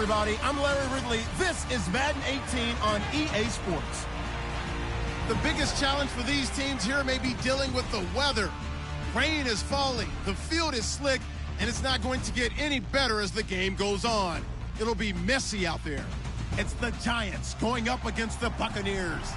everybody. I'm Larry Ridley. This is Madden 18 on EA Sports. The biggest challenge for these teams here may be dealing with the weather. Rain is falling, the field is slick, and it's not going to get any better as the game goes on. It'll be messy out there. It's the Giants going up against the Buccaneers.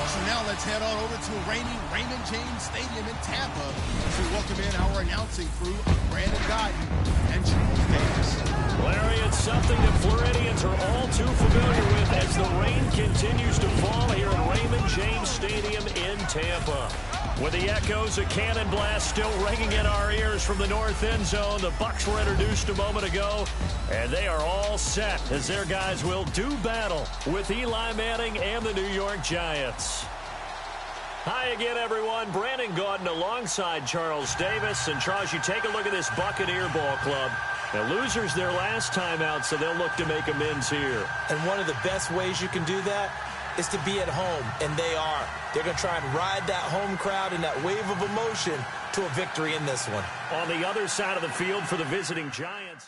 So now let's head on over to reigning Raymond James Stadium in Tampa to welcome in our announcing crew of Brandon Godden and Charles Davis. Larry, it's something that Floridians are all too familiar with as the rain continues to fall here at Raymond James Stadium in Tampa. With the echoes of cannon blast still ringing in our ears from the north end zone, the Bucs were introduced a moment ago, and they are all set as their guys will do battle with Eli Manning and the New York Giants. Hi again, everyone. Brandon Gaudin alongside Charles Davis. And, Charles, you take a look at this Buccaneer ball club. The losers their last time out, so they'll look to make amends here. And one of the best ways you can do that is to be at home, and they are. They're going to try and ride that home crowd and that wave of emotion to a victory in this one. On the other side of the field for the visiting Giants.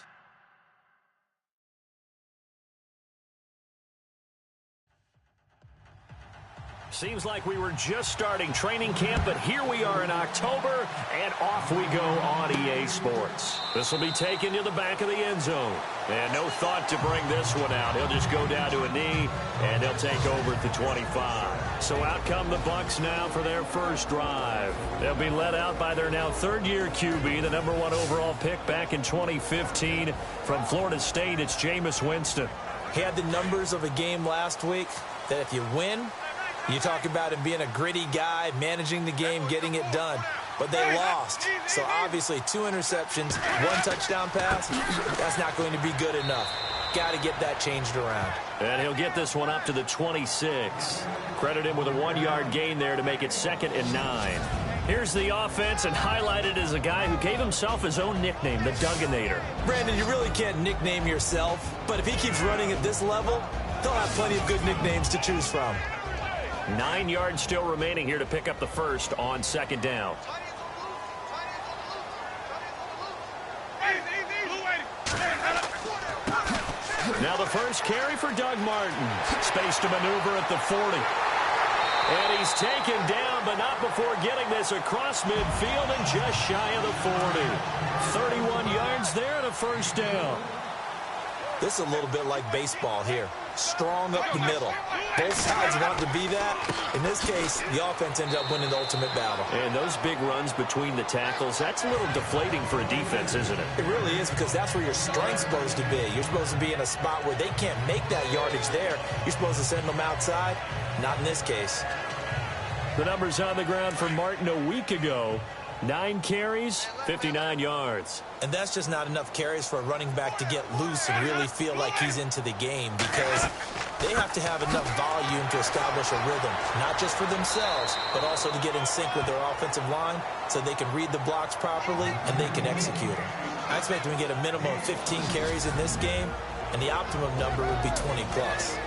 Seems like we were just starting training camp, but here we are in October, and off we go on EA Sports. This will be taken to the back of the end zone. And no thought to bring this one out. He'll just go down to a knee, and they'll take over at the 25. So out come the Bucs now for their first drive. They'll be led out by their now third-year QB, the #1 overall pick back in 2015. From Florida State, it's Jameis Winston. He had the numbers of a game last week that if you win, you talk about him being a gritty guy, managing the game, getting it done. But they lost. So obviously 2 interceptions, 1 touchdown pass, that's not going to be good enough. Got to get that changed around. And he'll get this one up to the 26. Credit him with a 1-yard gain there to make it 2nd and 9. Here's the offense, and highlighted as a guy who gave himself his own nickname, the Dugginator. Brandon, you really can't nickname yourself, but if he keeps running at this level, they'll have plenty of good nicknames to choose from. 9 yards still remaining here to pick up the first on 2nd down. Now the first carry for Doug Martin. Space to maneuver at the 40. And he's taken down, but not before getting this across midfield and just shy of the 40. 31 yards there and a first down. This is a little bit like baseball here. Strong up the middle. Both sides want to be that. In this case, the offense ended up winning the ultimate battle. And those big runs between the tackles, that's a little deflating for a defense, isn't it? It really is, because that's where your strength's supposed to be. You're supposed to be in a spot where they can't make that yardage there. You're supposed to send them outside. Not in this case. The numbers on the ground for Martin a week ago. 9 carries, 59 yards. And that's just not enough carries for a running back to get loose and really feel like he's into the game, because they have to have enough volume to establish a rhythm, not just for themselves, but also to get in sync with their offensive line so they can read the blocks properly and they can execute them. I expect them to get a minimum of 15 carries in this game, and the optimum number would be 20+.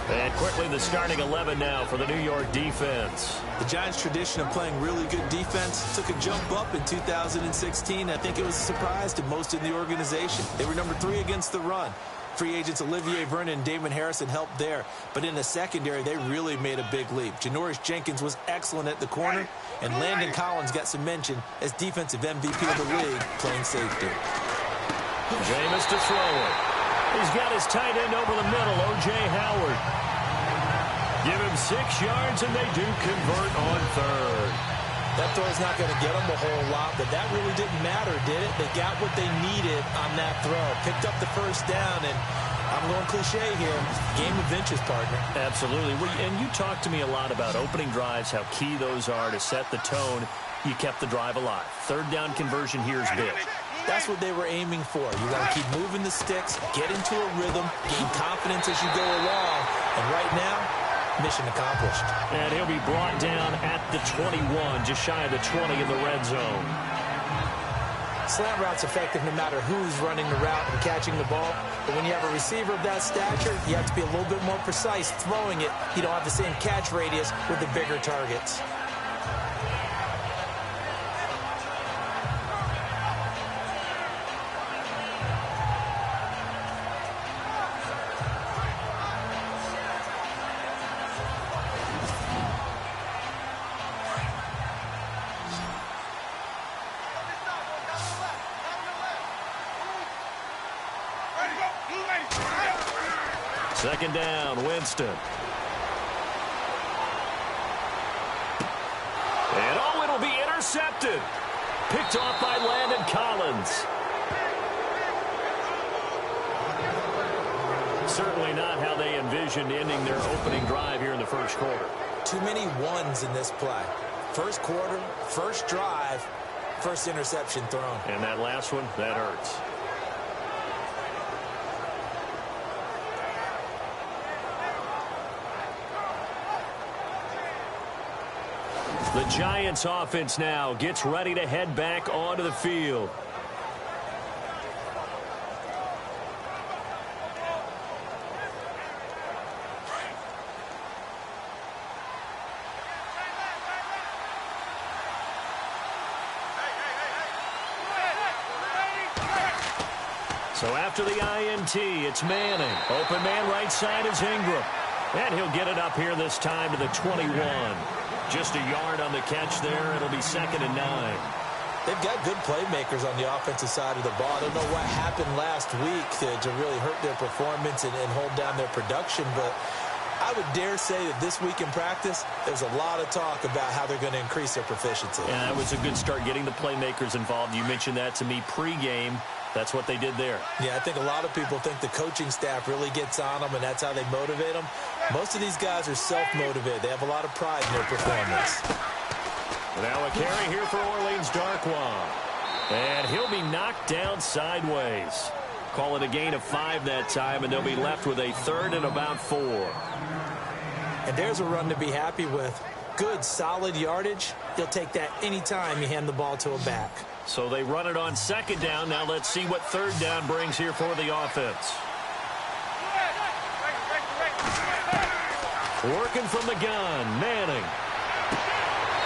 And quickly the starting 11 now for the New York defense. The Giants' tradition of playing really good defense took a jump up in 2016. I think it was a surprise to most in the organization. They were number 3 against the run. Free agents Olivier Vernon and Damon Harrison helped there. But in the secondary, they really made a big leap. Janoris Jenkins was excellent at the corner, and Landon Collins got some mention as defensive MVP of the league playing safety. Jameis to throw it. He's got his tight end over the middle, O.J. Howard. Give him 6 yards, and they do convert on 3rd. That throw's not going to get them a whole lot, but that really didn't matter, did it? They got what they needed on that throw. Picked up the first down, and I'm going cliche here. Game of inches, partner. Absolutely. And you talked to me a lot about opening drives, how key those are to set the tone. You kept the drive alive. 3rd down conversion here is big. That's what they were aiming for. You want to keep moving the sticks, get into a rhythm, gain confidence as you go along. And right now, mission accomplished. And he'll be brought down at the 21, just shy of the 20 in the red zone. Slant route's effective no matter who's running the route and catching the ball. But when you have a receiver of that stature, you have to be a little bit more precise throwing it. You don't have the same catch radius with the bigger targets. Second down, Winston. And oh, it'll be intercepted. Picked off by Landon Collins. Certainly not how they envisioned ending their opening drive here in the first quarter. Too many ones in this play. First quarter, first drive, first interception thrown. And that last one, that hurts. The Giants offense now gets ready to head back onto the field. So after the INT, it's Manning. Open man right side is Ingram. And he'll get it up here this time to the 21. Just a yard on the catch there. It'll be 2nd and 9. They've got good playmakers on the offensive side of the ball. I don't know what happened last week to really hurt their performance and hold down their production, but I would dare say that this week in practice, there's a lot of talk about how they're going to increase their proficiency. Yeah, that was a good start getting the playmakers involved. You mentioned that to me pregame. That's what they did there. Yeah, I think a lot of people think the coaching staff really gets on them, and that's how they motivate them. Most of these guys are self-motivated. They have a lot of pride in their performance. Now a carry here for Orleans Darkwa. And he'll be knocked down sideways. Call it a gain of 5 that time, and they'll be left with a 3rd and about 4. And there's a run to be happy with. Good, solid yardage. You'll take that anytime you hand the ball to a back. So they run it on 2nd down. Now let's see what 3rd down brings here for the offense. Working from the gun, Manning.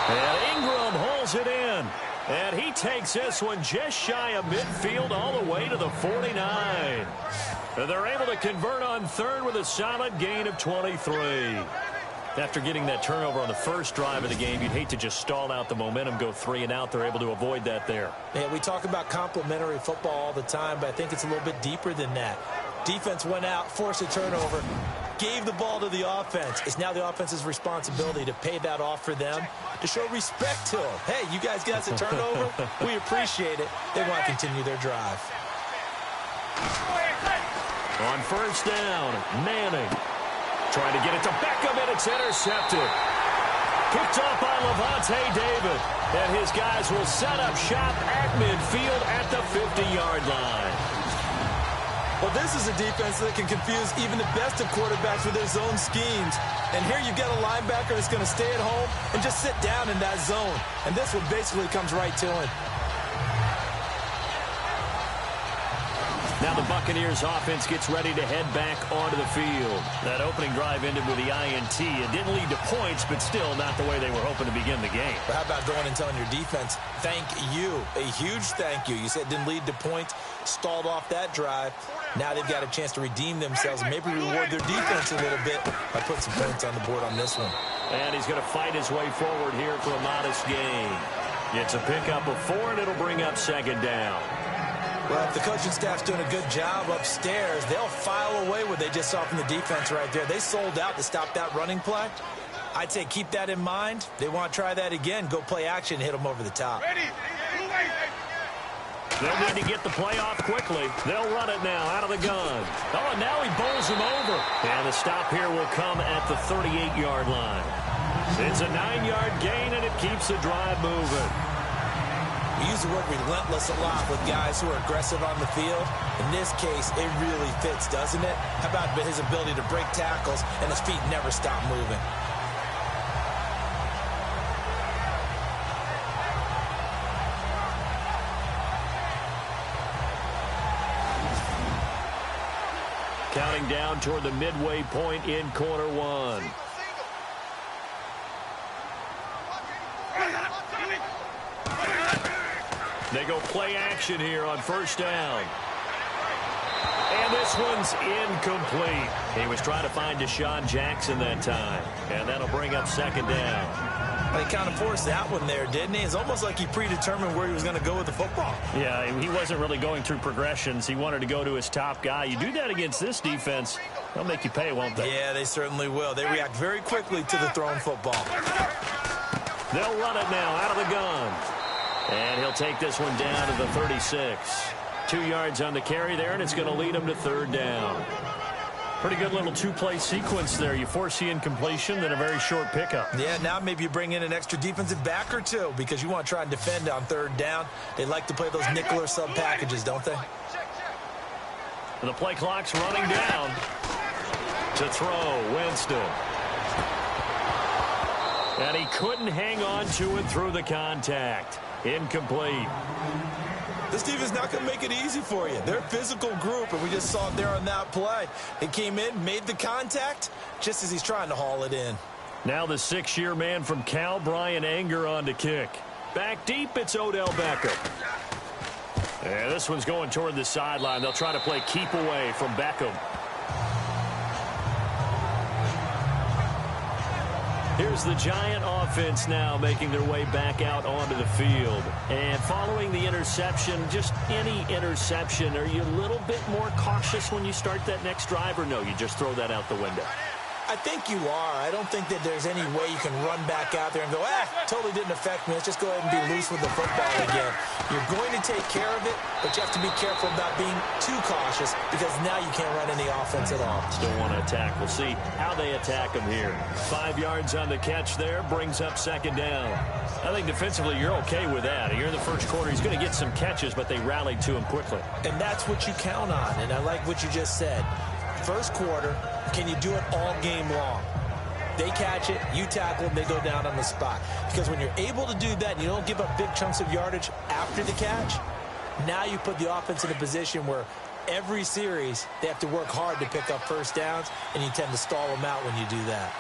And Ingram holds it in. And he takes this one just shy of midfield all the way to the 49. And they're able to convert on 3rd with a solid gain of 23. After getting that turnover on the first drive of the game, you'd hate to just stall out the momentum, go 3 and out. They're able to avoid that there. Yeah, we talk about complementary football all the time, but I think it's a little bit deeper than that. Defense went out, forced a turnover, gave the ball to the offense. It's now the offense's responsibility to pay that off for them, to show respect to them. Hey, you guys got us a turnover? We appreciate it. They want to continue their drive. On 1st down, Manning. Trying to get it to Beckham, and it's intercepted. Picked off by Levante David. And his guys will set up shop at midfield at the 50-yard line. Well, this is a defense that can confuse even the best of quarterbacks with their zone schemes. And here you've got a linebacker that's going to stay at home and just sit down in that zone. And this one basically comes right to him. Now the Buccaneers offense gets ready to head back onto the field. That opening drive ended with the INT. It didn't lead to points, but still not the way they were hoping to begin the game. But how about going and telling your defense, thank you, a huge thank you. You said it didn't lead to points, stalled off that drive. Now they've got a chance to redeem themselves and maybe reward their defense a little bit by putting some points on the board on this one. And he's going to fight his way forward here for a modest gain. It's a pickup of 4, and it'll bring up 2nd down. Well, if the coaching staff's doing a good job upstairs, they'll file away what they just saw from the defense right there. They sold out to stop that running play. I'd say keep that in mind. They want to try that again. Go play action, hit them over the top. They'll need to get the play off quickly. They'll run it now out of the gun. Oh, and now he bowls him over. And the stop here will come at the 38-yard line. It's a 9-yard gain, and it keeps the drive moving. We use the word relentless a lot with guys who are aggressive on the field. In this case, it really fits, doesn't it? How about his ability to break tackles and his feet never stop moving? Counting down toward the midway point in quarter 1. They go play action here on 1st down. And this one's incomplete. He was trying to find Deshaun Jackson that time. And that'll bring up 2nd down. They kind of forced that one there, didn't he? It's almost like he predetermined where he was going to go with the football. Yeah, he wasn't really going through progressions. He wanted to go to his top guy. You do that against this defense, They'll make you pay, won't they? Yeah, they certainly will. They react very quickly to the thrown football. They'll run it now out of the gun. And he'll take this one down to the 36. 2 yards on the carry there, and it's going to lead him to third down. Pretty good little two-play sequence there. You force the incompletion, then a very short pickup. Yeah, now maybe you bring in an extra defensive back or two because you want to try and defend on third down. They like to play those nickel or sub packages, don't they? And the play clock's running down. To throw, Winston. And he couldn't hang on to it through the contact. Incomplete. This team is not going to make it easy for you. They're a physical group, and we just saw it there on that play. He came in, made the contact, just as he's trying to haul it in. Now the 6-year man from Cal, Brian Anger, on to kick. Back deep, it's Odell Beckham. And this one's going toward the sideline. They'll try to play keep away from Beckham. Here's the Giant offense now making their way back out onto the field. And following the interception, just any interception, are you a little bit more cautious when you start that next drive, or no, you just throw that out the window? I think you are. I don't think that there's any way you can run back out there and go, totally didn't affect me. Let's just go ahead and be loose with the football again. You're going to take care of it, but you have to be careful about being too cautious because now you can't run any offense at all. Still want to attack. We'll see how they attack him here. 5 yards on the catch there, brings up second down. I think defensively you're okay with that. Here in the first quarter, he's going to get some catches, but they rallied to him quickly. And that's what you count on, and I like what you just said. First quarter, can you do it all game long? They catch it, you tackle them, they go down on the spot. Because when you're able to do that and you don't give up big chunks of yardage after the catch, now you put the offense in a position where every series they have to work hard to pick up first downs, and you tend to stall them out when you do that.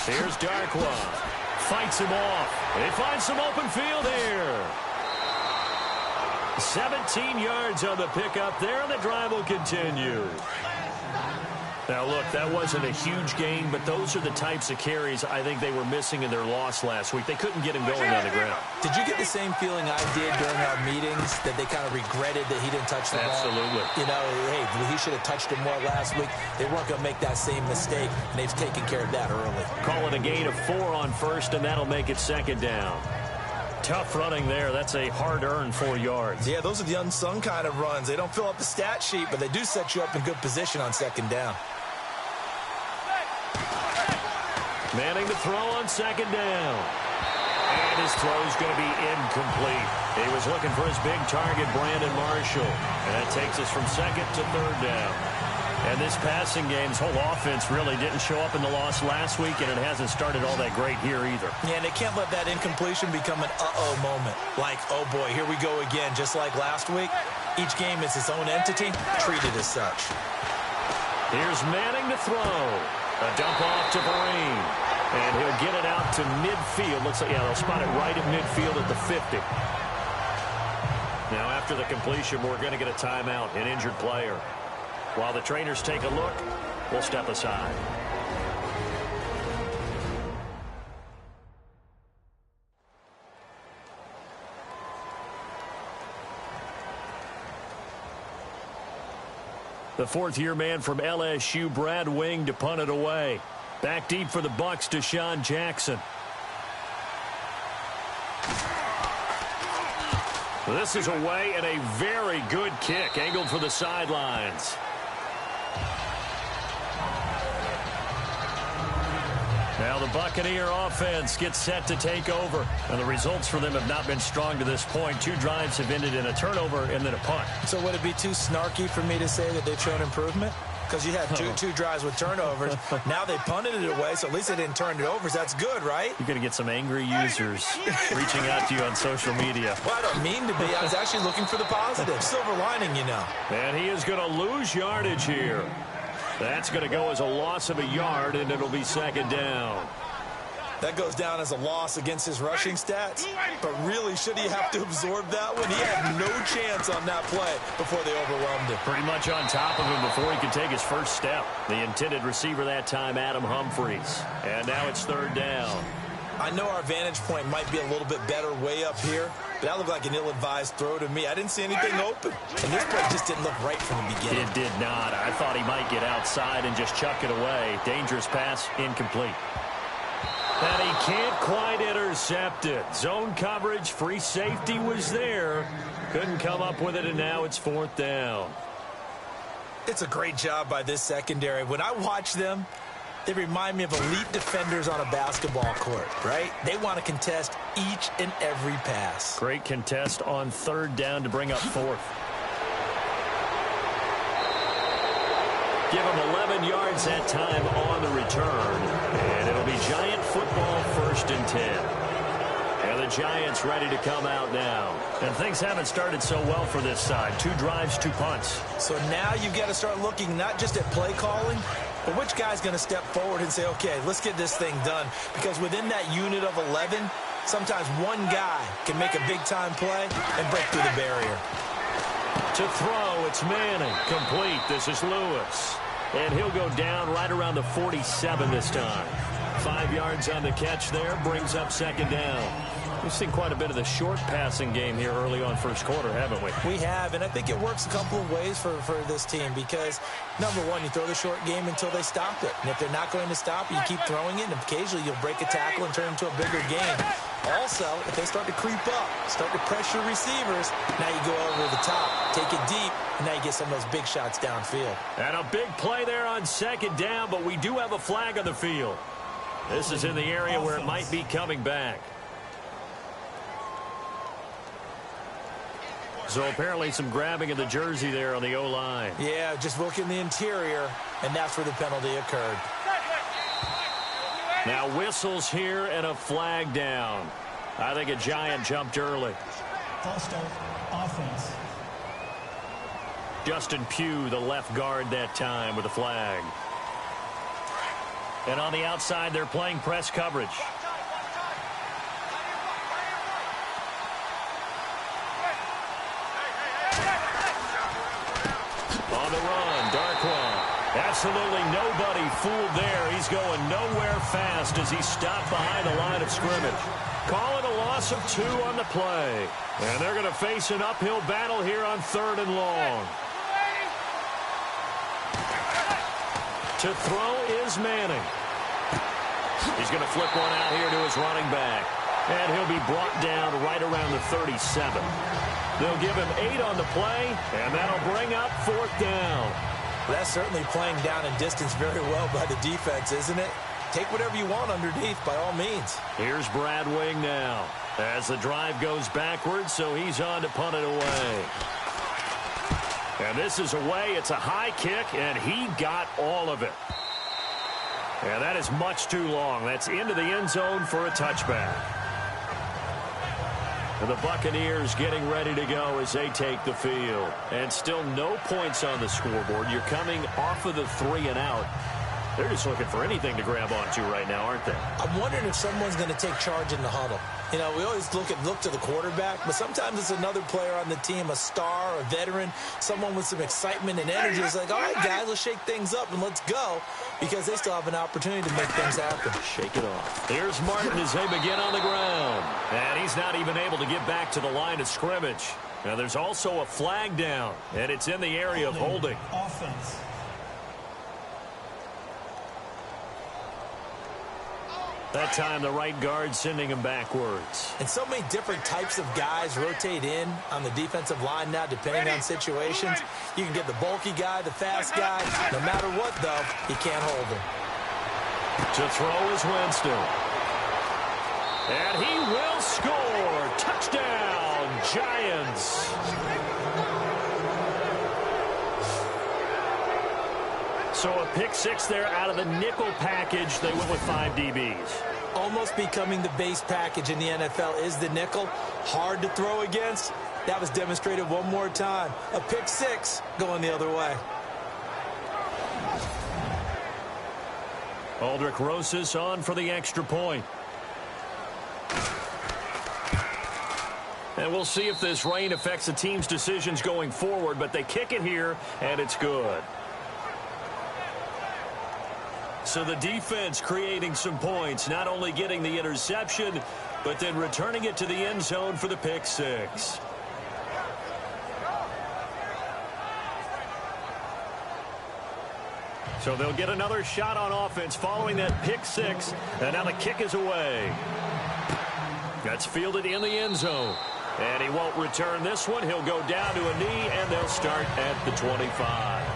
Here's Darkwa. Fights him off. They find some open field here. 17 yards on the pickup there, and the drive will continue. Now, look, that wasn't a huge gain, but those are the types of carries I think they were missing in their loss last week. They couldn't get him going on the ground. Did you get the same feeling I did during our meetings, that they kind of regretted that he didn't touch the ball? Absolutely. You know, hey, he should have touched him more last week. They weren't going to make that same mistake, and they've taken care of that early. Call it a gain of 4 on first, and that'll make it second down. Tough running there. That's a hard-earned 4 yards. Yeah, those are the unsung kind of runs. They don't fill up the stat sheet, but they do set you up in good position on second down. Manning to throw on second down. And his throw's going to be incomplete. He was looking for his big target, Brandon Marshall. And that takes us from second to third down. And this passing game's whole offense really didn't show up in the loss last week, and it hasn't started all that great here either. Yeah, and they can't let that incompletion become an uh-oh moment. Like, oh boy, here we go again, just like last week. Each game is its own entity, treated as such. Here's Manning to throw. A dump off to Vereen. And he'll get it out to midfield. Looks like, yeah, they'll spot it right at midfield at the 50. Now, after the completion, we're going to get a timeout, an injured player. While the trainers take a look, we'll step aside. The fourth-year man from LSU, Brad Wing, to punt it away. Back deep for the Bucs, Deshaun Jackson. This is away and a very good kick, angled for the sidelines. Now the Buccaneer offense gets set to take over. And the results for them have not been strong to this point. 2 drives have ended in a turnover and then a punt. So would it be too snarky for me to say that they've shown improvement? Because you had two drives with turnovers. Now they punted it away, so at least they didn't turn it over. So that's good, right? You're going to get some angry users reaching out to you on social media. Well, I don't mean to be. I was actually looking for the positive. Silver lining, you know. And he is going to lose yardage here. That's going to go as a loss of a yard, and it'll be second down. That goes down as a loss against his rushing stats. But really, should he have to absorb that one? He had no chance on that play before they overwhelmed him. Pretty much on top of him before he could take his first step. The intended receiver that time, Adam Humphries. And now it's third down. I know our vantage point might be a little bit better way up here, but that looked like an ill-advised throw to me. I didn't see anything open. And this play just didn't look right from the beginning. It did not. I thought he might get outside and just chuck it away. Dangerous pass, incomplete. And he can't quite intercept it. Zone coverage, free safety was there. Couldn't come up with it, and now it's 4th down. It's a great job by this secondary. When I watch them, they remind me of elite defenders on a basketball court, right? They want to contest each and every pass. Great contest on 3rd down to bring up 4th. Give him 11 yards that time on the return. And it'll be Giant football, 1st and 10. And the Giants ready to come out now. And things haven't started so well for this side. 2 drives, 2 punts. So now you've got to start looking not just at play calling, but which guy's going to step forward and say, okay, let's get this thing done. Because within that unit of 11, sometimes one guy can make a big-time play and break through the barrier. To throw, it's Manning. Complete. This is Lewis. And he'll go down right around the 47 this time. 5 yards on the catch there. Brings up 2nd down. We've seen quite a bit of the short passing game here early on 1st quarter, haven't we? We have, and I think it works a couple of ways for this team because, number one, you throw the short game until they stop it. And if they're not going to stop it, you keep throwing it, and occasionally you'll break a tackle and turn it into a bigger game. Also, if they start to creep up, start to pressure receivers, now you go over the top, take it deep, and now you get some of those big shots downfield. And a big play there on 2nd down, but we do have a flag on the field. This is in the area where it might be coming back. So apparently some grabbing of the jersey there on the O-line. Yeah, just look in the interior, and that's where the penalty occurred. Now whistles here and a flag down. I think a Giant jumped early. False start, offense. Justin Pugh, the left guard that time with a flag. And on the outside, they're playing press coverage. On the run, Darkwa. Absolutely nobody fooled there. He's going nowhere fast as he's stopped behind the line of scrimmage. Calling a loss of 2 on the play. And they're going to face an uphill battle here on 3rd and long. To throw is Manning. He's going to flip one out here to his running back. And he'll be brought down right around the 37. They'll give him 8 on the play, and that'll bring up 4th down. Well, that's certainly playing down in distance very well by the defense, isn't it? Take whatever you want underneath by all means. Here's Brad Wing now as the drive goes backwards, so he's on to punt it away. And this is away. It's a high kick, and he got all of it. And that is much too long. That's into the end zone for a touchback. And the Buccaneers getting ready to go as they take the field. And still no points on the scoreboard. You're coming off of the 3 and out. They're just looking for anything to grab onto right now, aren't they? I'm wondering if someone's going to take charge in the huddle. You know, we always look to the quarterback, but sometimes it's another player on the team, a star, a veteran, someone with some excitement and energy. It's like, all right, guys, let's shake things up and let's go, because they still have an opportunity to make things happen. Shake it off. Here's Martin as they begin on the ground. And he's not even able to get back to the line of scrimmage. Now, there's also a flag down, and it's in the area of holding. Offense. That time, the right guard sending him backwards. And so many different types of guys rotate in on the defensive line now, depending on situations. You can get the bulky guy, the fast guy. No matter what, though, he can't hold him. To throw is Winston. And he will score. Touchdown, Giants. So a pick 6 there out of the nickel package. They went with 5 DBs. Almost becoming the base package in the NFL is the nickel. Hard to throw against. That was demonstrated one more time. A pick 6 going the other way. Aldrich Rosas on for the extra point. And we'll see if this rain affects the team's decisions going forward, but they kick it here, and it's good. So the defense creating some points, not only getting the interception, but then returning it to the end zone for the pick six. So they'll get another shot on offense following that pick six, and now the kick is away. That's fielded in the end zone. And he won't return this one. He'll go down to a knee, and they'll start at the 25.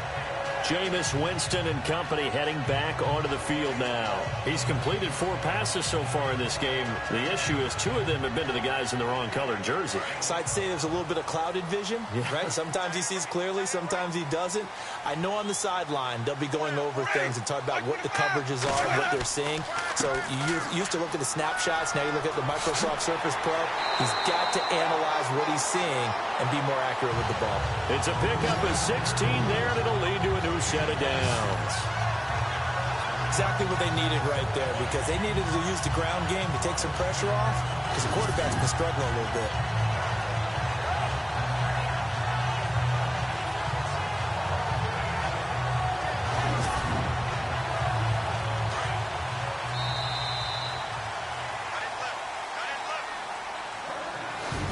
Jameis Winston and company heading back onto the field now. He's completed 4 passes so far in this game. The issue is 2 of them have been to the guys in the wrong colored jersey. So I'd say there's a little bit of clouded vision, right? Sometimes he sees clearly, sometimes he doesn't. I know on the sideline they'll be going over things and talk about what the coverages are, what they're seeing. So you used to look at the snapshots. Now you look at the Microsoft Surface Pro. He's got to analyze what he's seeing and be more accurate with the ball. It's a pickup of 16 there, and it'll lead to a new set of downs. Exactly what they needed right there, because they needed to use the ground game to take some pressure off, because the quarterback's been struggling a little bit.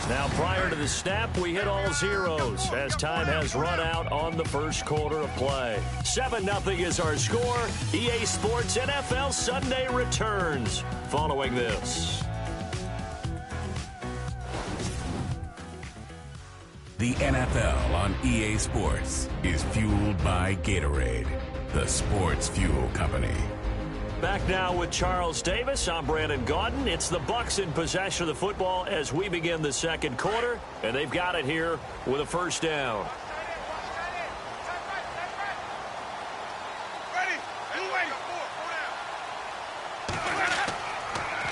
Now, prior to the snap, we hit all zeros as time has run out on the first quarter of play. 7-0 is our score. EA Sports NFL Sunday returns following this. The NFL on EA Sports is fueled by Gatorade, the sports fuel company. Back now with Charles Davis. I'm Brandon Gaudin. It's the Bucs in possession of the football as we begin the second quarter, and they've got it here with a first down.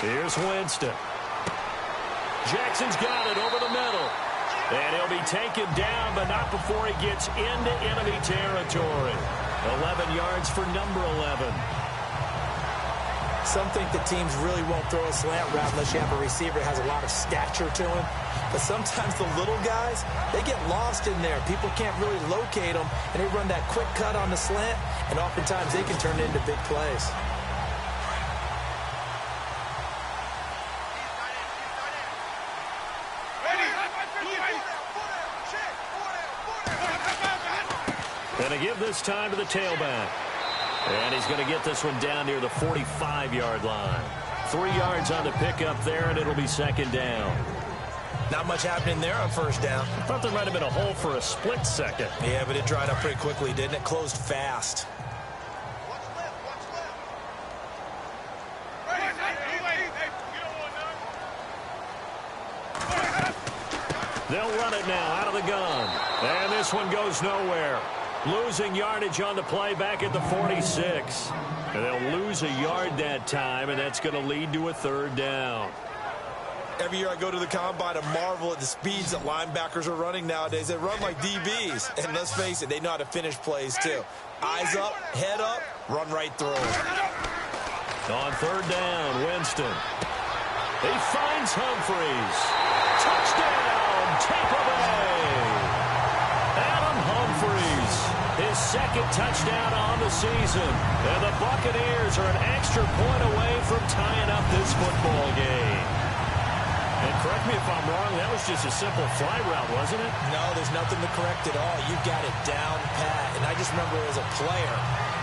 Here's Winston. Jackson's got it over the middle. And he'll be taken down, but not before he gets into enemy territory. 11 yards for number 11. Some think that teams really won't throw a slant route unless you have a receiver that has a lot of stature to him. But sometimes the little guys, they get lost in there. People can't really locate them, and they run that quick cut on the slant, and oftentimes they can turn it into big plays. Going to give this time to the tailback. And he's going to get this one down near the 45-yard line. 3 yards on the pickup there, and it'll be second down. Not much happening there on first down. I thought there might have been a hole for a split second. Yeah, but it dried up pretty quickly, didn't it? Closed fast. They'll run it now out of the gun. And this one goes nowhere. Losing yardage on the play back at the 46. And they'll lose a yard that time, and that's going to lead to a third down. Every year I go to the combine and marvel at the speeds that linebackers are running nowadays. They run like DBs. And let's face it, they know how to finish plays too. Eyes up, head up, run right through them. On third down, Winston. He finds Humphries. Touchdown, Tampa Bay. Adam Humphries, his second touchdown on the season. And the Buccaneers are an extra point away from tying up this football game. And correct me if I'm wrong, that was just a simple fly route, wasn't it? No, there's nothing to correct at all. You got it down pat. And I just remember as a player,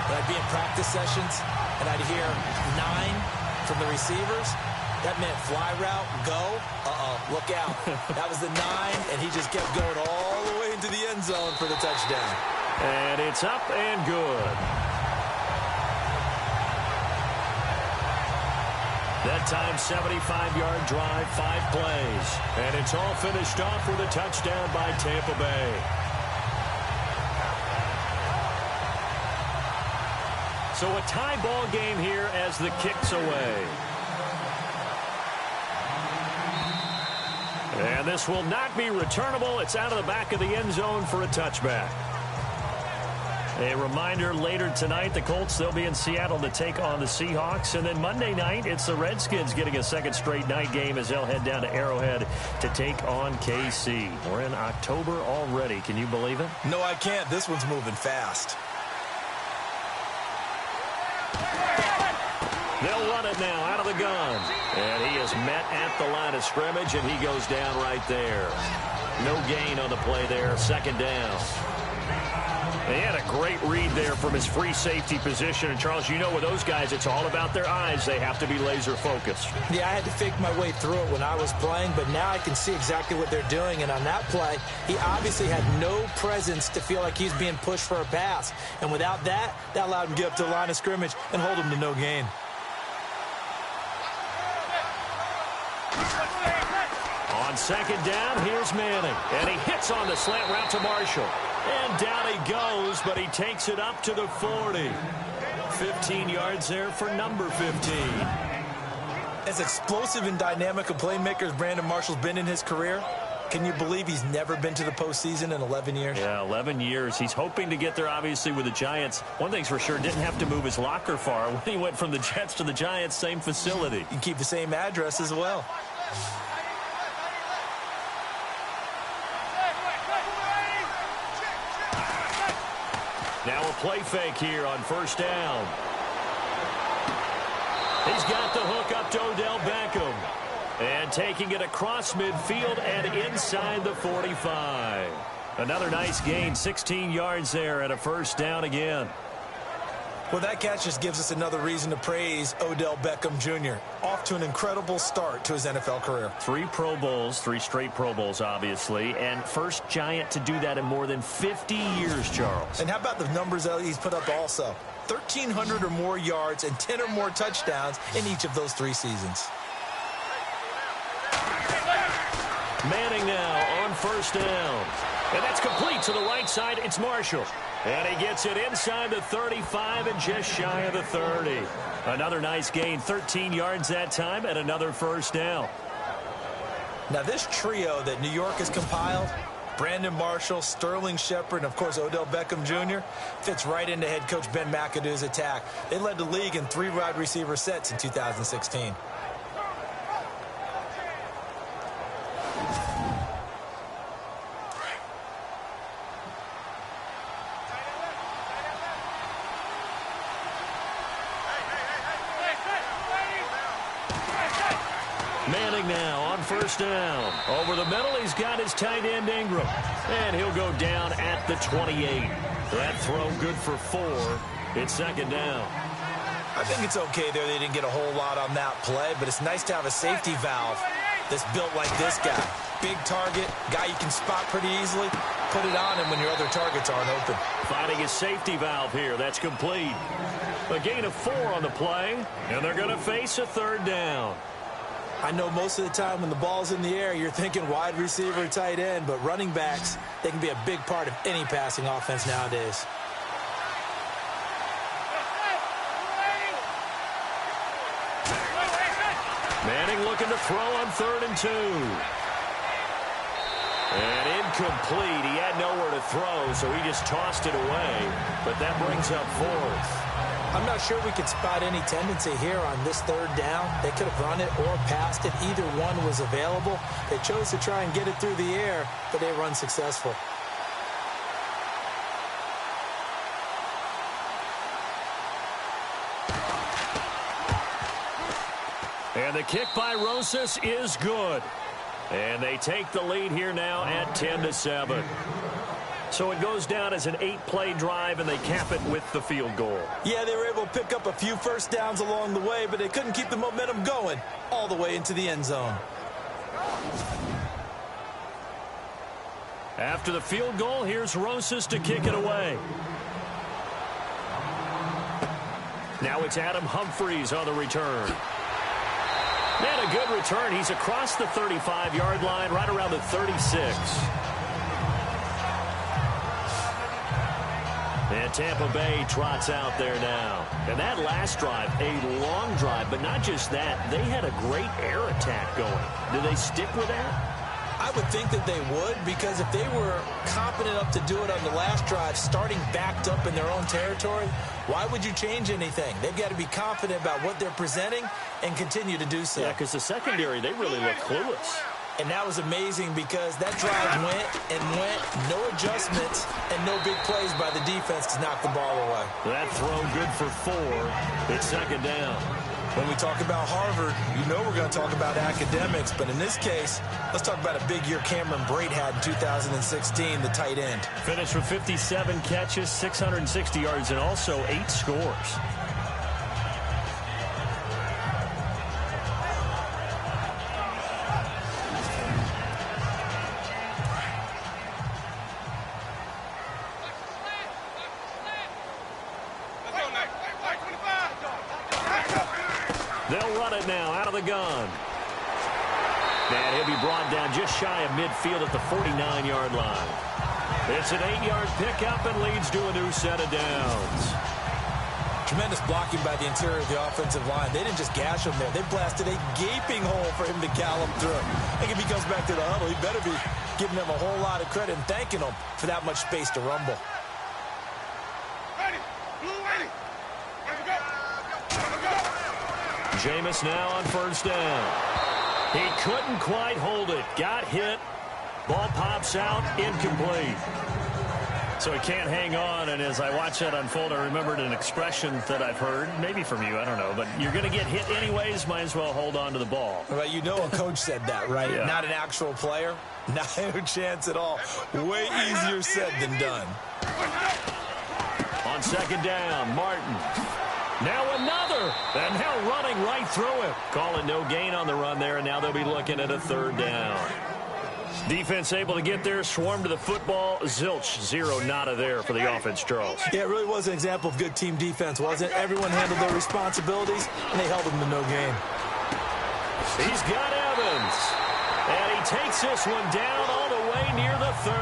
when I'd be in practice sessions, and I'd hear 9 from the receivers. That meant fly route, go, look out. That was the 9, and he just kept going all the way into the end zone for the touchdown. And it's up and good. That time, 75-yard drive, 5 plays. And it's all finished off with a touchdown by Tampa Bay. So a tie ball game here as the kick's away. And this will not be returnable. It's out of the back of the end zone for a touchback. A reminder, later tonight, the Colts, they'll be in Seattle to take on the Seahawks. And then Monday night, it's the Redskins getting a second straight night game as they'll head down to Arrowhead to take on KC. We're in October already. Can you believe it? No, I can't. This one's moving fast. They'll run it now out of the gun. And he is met at the line of scrimmage, and he goes down right there. No gain on the play there. Second down. He had a great read there from his free safety position. And, Charles, you know with those guys, it's all about their eyes. They have to be laser focused. Yeah, I had to fake my way through it when I was playing, but now I can see exactly what they're doing. And on that play, he obviously had no presence to feel like he's being pushed for a pass. And without that, that allowed him to get up to the line of scrimmage and hold him to no gain. On second down, here's Manning. And he hits on the slant route to Marshall. And down he goes, but he takes it up to the 40. 15 yards there for number 15. As explosive and dynamic a playmaker as Brandon Marshall's been in his career, can you believe he's never been to the postseason in 11 years? Yeah, 11 years. He's hoping to get there, obviously, with the Giants. One thing's for sure, didn't have to move his locker far. When he went from the Jets to the Giants, same facility. You can keep the same address as well. Now a play fake here on first down. He's got the hook up to Odell Beckham. And taking it across midfield and inside the 45. Another nice gain, 16 yards there and a first down again. Well, that catch just gives us another reason to praise Odell Beckham Jr. Off to an incredible start to his NFL career. 3 Pro Bowls, 3 straight Pro Bowls, obviously, and first Giant to do that in more than 50 years, Charles. And how about the numbers that he's put up also? 1,300 or more yards and 10 or more touchdowns in each of those 3 seasons. Manning now on first down. And that's complete to the right side. It's Marshall. And he gets it inside the 35 and just shy of the 30. Another nice gain, 13 yards that time, and another first down. Now this trio that New York has compiled, Brandon Marshall, Sterling Shepard, and of course Odell Beckham Jr., fits right into head coach Ben McAdoo's attack. They led the league in 3 wide receiver sets in 2016. Manning now on first down. Over the middle, he's got his tight end Ingram. And he'll go down at the 28. That throw good for 4. It's second down. I think it's okay there. They didn't get a whole lot on that play, but it's nice to have a safety valve that's built like this guy. Big target, guy you can spot pretty easily. Put it on him when your other targets aren't open. Finding his safety valve here. That's complete. A gain of 4 on the play, and they're going to face a third down. I know most of the time when the ball's in the air, you're thinking wide receiver, tight end, but running backs, they can be a big part of any passing offense nowadays. Manning looking to throw on 3rd and 2. And incomplete. He had nowhere to throw, so he just tossed it away. But that brings up 4th. I'm not sure we could spot any tendency here on this 3rd down. They could have run it or passed it. Either one was available. They chose to try and get it through the air, but they were unsuccessful. And the kick by Rosas is good. And they take the lead here now at 10-7. So it goes down as an 8-play drive, and they cap it with the field goal. Yeah, they were able to pick up a few first downs along the way, but they couldn't keep the momentum going all the way into the end zone. After the field goal, here's Rosas to kick it away. Now it's Adam Humphries on the return. And a good return. He's across the 35-yard line, right around the 36. And Tampa Bay trots out there now. And that last drive, a long drive, but not just that. They had a great air attack going. Do they stick with that? I would think that they would, because if they were competent enough to do it on the last drive, starting backed up in their own territory, why would you change anything? They've got to be confident about what they're presenting and continue to do so. Yeah, because the secondary, they really look clueless. And that was amazing because that drive went and went, no adjustments, and no big plays by the defense to knock the ball away. That throw good for 4. It's second down. When we talk about Harvard, you know we're going to talk about academics, but in this case, let's talk about a big year Cameron Brate had in 2016, the tight end. Finished with 57 catches, 660 yards, and also 8 scores. They'll run it now out of the gun. And he'll be brought down just shy of midfield at the 49-yard line. It's an 8-yard pickup and leads to a new set of downs. Tremendous blocking by the interior of the offensive line. They didn't just gash him there. They blasted a gaping hole for him to gallop through. I think if he comes back to the huddle, he better be giving them a whole lot of credit and thanking them for that much space to rumble. Jameis now on first down. He couldn't quite hold it. Got hit. Ball pops out. Incomplete. So he can't hang on. And as I watch that unfold, I remembered an expression that I've heard, maybe from you, I don't know. But you're going to get hit anyways. Might as well hold on to the ball. Well, you know a coach said that, right? Yeah. Not an actual player. Not a chance at all. Way easier said than done. On second down, Martin. Now another, and now running right through it. Calling no gain on the run there, and now they'll be looking at a third down. Defense able to get there, swarm to the football. Zilch, 0 nada there for the offense, Charles. Yeah, it really was an example of good team defense, wasn't it? Everyone handled their responsibilities, and they held them to no gain. He's got Evans, and he takes this one down all the way near the 30.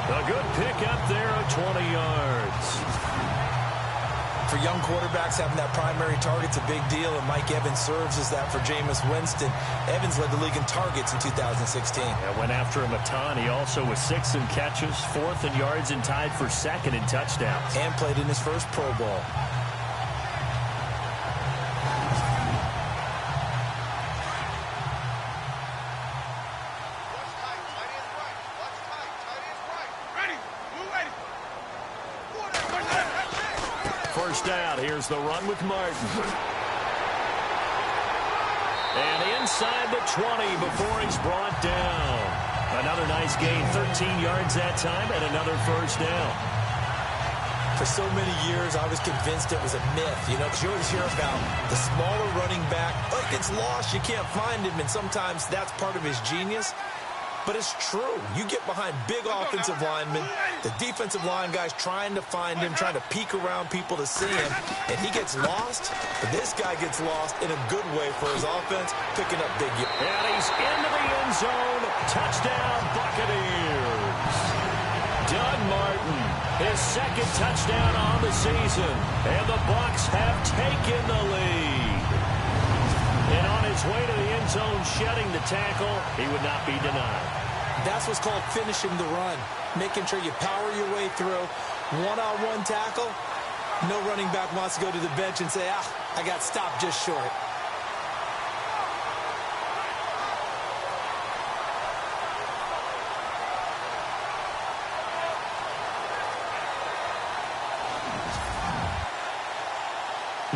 A good pickup there of 20 yards. For young quarterbacks, having that primary target's a big deal, and Mike Evans serves as that for Jameis Winston. Evans led the league in targets in 2016. Yeah, went after him a ton. He also was 6th in catches, 4th in yards, and tied for 2nd in touchdowns. And played in his first Pro Bowl. First down, here's the run with Martin. And inside the 20 before he's brought down. Another nice gain, 13 yards that time, and another first down. For so many years, I was convinced it was a myth, you know, because you always hear about the smaller running back. Oh, he gets lost, you can't find him, and sometimes that's part of his genius. But it's true. You get behind big offensive linemen, the defensive line guys trying to find him, trying to peek around people to see him, and he gets lost. But this guy gets lost in a good way for his offense, picking up big yards. And he's into the end zone. Touchdown, Buccaneers. Doug Martin, his 2nd touchdown on the season, and the Bucs have taken the lead. And on his way to the end zone, shedding the tackle, he would not be denied. That's what's called finishing the run, making sure you power your way through. One-on-one tackle, no running back wants to go to the bench and say, I got stopped just short.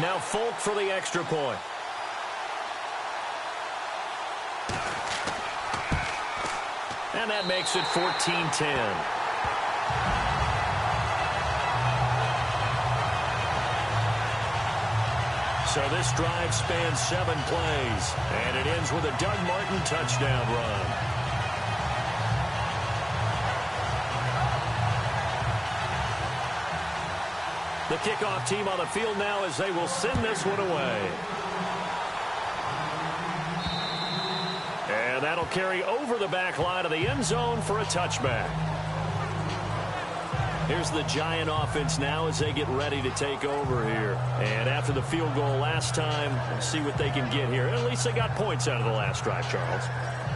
Now Folk for the extra point. And that makes it 14-10. So this drive spans 7 plays, and it ends with a Doug Martin touchdown run. The kickoff team on the field now as they will send this one away. And that'll carry over the back line of the end zone for a touchback. Here's the Giant offense now as they get ready to take over here. And after the field goal last time, we'll see what they can get here. At least they got points out of the last drive, Charles.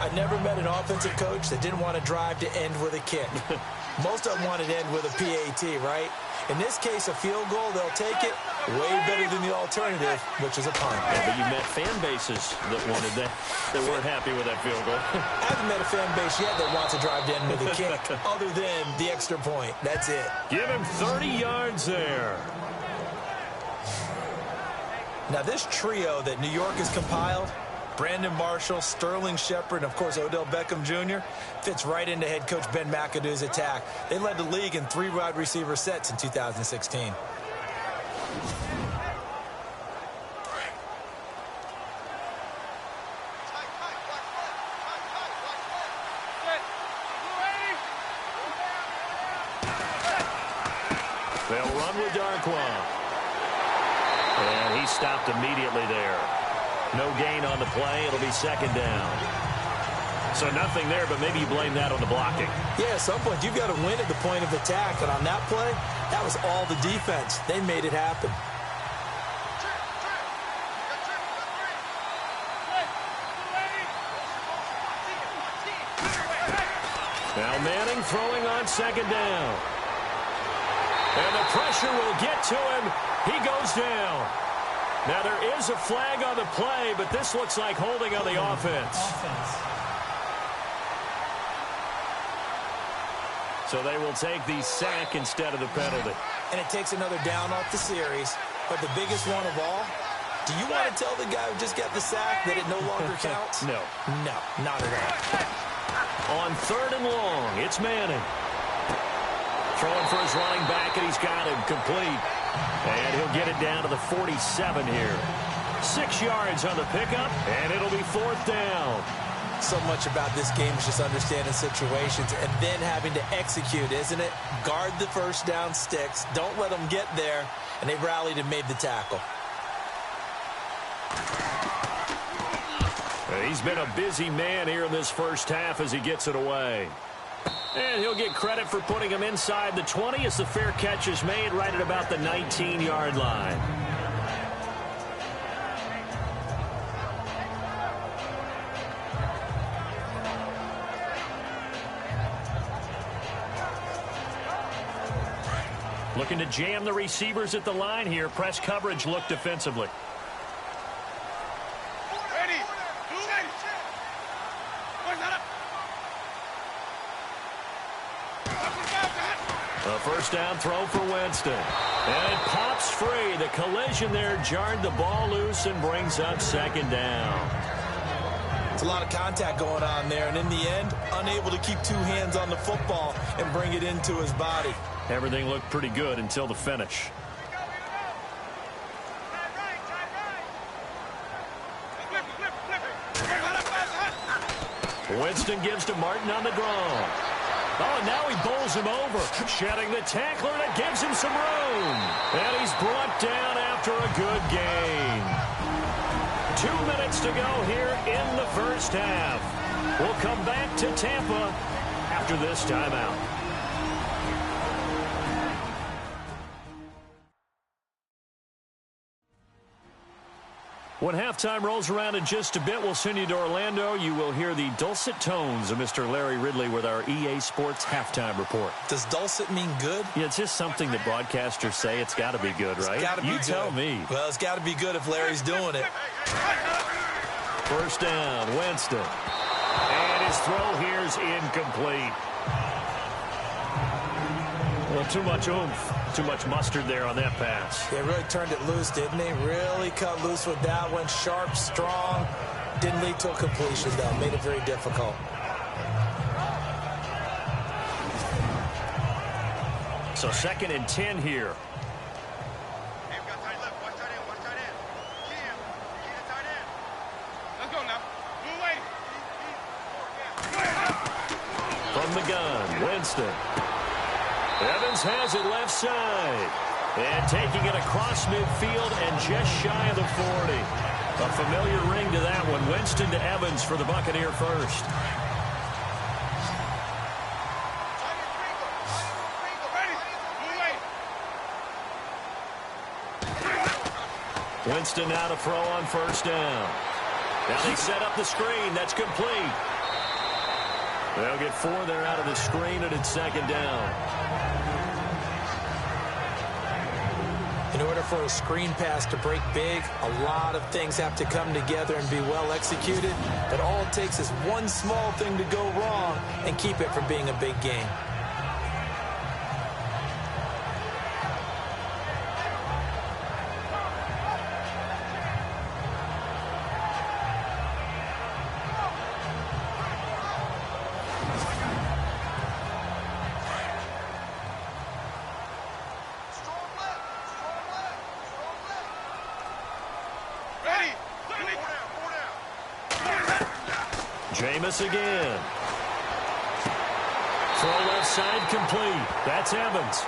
I never met an offensive coach that didn't want to drive to end with a kick. Most of them wanted to end with a PAT, right? In this case, a field goal, they'll take it. Way better than the alternative, which is a punt. Yeah, but you met fan bases that wanted that, that weren't happy with that field goal. I haven't met a fan base yet that wants to drive to end with a kick, other than the extra point. That's it. Give him 30 yards there. Now, this trio that New York has compiled, Brandon Marshall, Sterling Shepard, and, of course, Odell Beckham Jr., fits right into head coach Ben McAdoo's attack. They led the league in 3 wide receiver sets in 2016. They'll run with Darkwa. And he stopped immediately there. No gain on the play. It'll be second down. So nothing there, but maybe you blame that on the blocking. Yeah, at some point, you've got to win at the point of attack. And on that play, that was all the defense. They made it happen. Now Manning throwing on second down. And the pressure will get to him. He goes down. Now there is a flag on the play, but this looks like holding on the offense. So they will take the sack instead of the penalty. And it takes another down off the series. But the biggest one of all, do you want to tell the guy who just got the sack that it no longer counts? No. No, not at all. On 3rd and long, it's Manning. Throwing for his running back, and he's got him complete. And he'll get it down to the 47 here. 6 yards on the pickup, and it'll be 4th down. So much about this game is just understanding situations and then having to execute, isn't it? Guard the first down sticks. Don't let them get there. And they rallied and made the tackle. He's been a busy man here in this first half as he gets it away. And he'll get credit for putting him inside the 20 as the fair catch is made right at about the 19-yard line. Looking to jam the receivers at the line here. Press coverage look defensively. A first down throw for Winston. And it pops free. The collision there jarred the ball loose and brings up second down. It's a lot of contact going on there. And in the end, unable to keep 2 hands on the football and bring it into his body. Everything looked pretty good until the finish. Winston gives to Martin on the draw. Oh, and now he bowls him over, shedding the tackler that gives him some room. And he's brought down after a good gain. 2 minutes to go here in the first half. We'll come back to Tampa after this timeout. When halftime rolls around in just a bit, we'll send you to Orlando. You will hear the dulcet tones of Mr. Larry Ridley with our EA Sports halftime report. Does dulcet mean good? Yeah, it's just something that broadcasters say. It's got to be good, right? It's got to be you good. Tell me. Well, it's got to be good if Larry's doing it. First down, Winston. And his throw here is incomplete. Well, too much oomph. Too much mustard there on that pass. He really turned it loose, didn't he? Really cut loose with that one. Sharp, strong. Didn't lead to a completion, though. Made it very difficult. So 2nd and 10 here. From the gun, Winston. Evans has it left side. And taking it across midfield and just shy of the 40. A familiar ring to that one. Winston to Evans for the Buccaneer first. Winston now to throw on first down. Now they set up the screen. That's complete. They'll get 4 there out of the screen, and it's second down. In order for a screen pass to break big, a lot of things have to come together and be well executed. But all it takes is one small thing to go wrong and keep it from being a big game. Jameis again. Throw left side complete. That's Evans.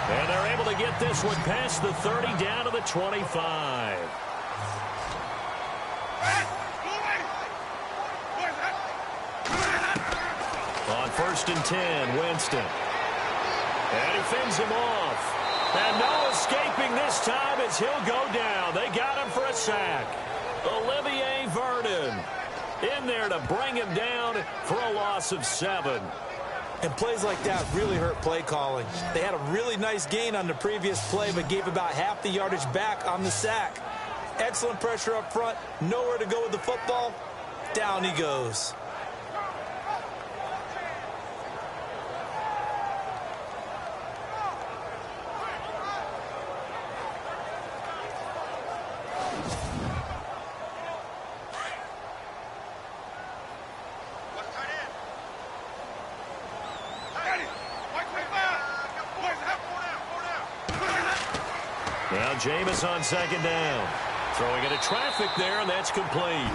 And they're able to get this one past the 30 down to the 25. On 1st and 10, Winston. And he fends him off. And no escaping this time as he'll go down. They got him for a sack. Olivier Vernon in there to bring him down for a loss of 7. And plays like that really hurt play calling. They had a really nice gain on the previous play, but gave about half the yardage back on the sack. Excellent pressure up front. Nowhere to go with the football. Down he goes. Now Jameis on 2nd down. Throwing into traffic there, and that's complete.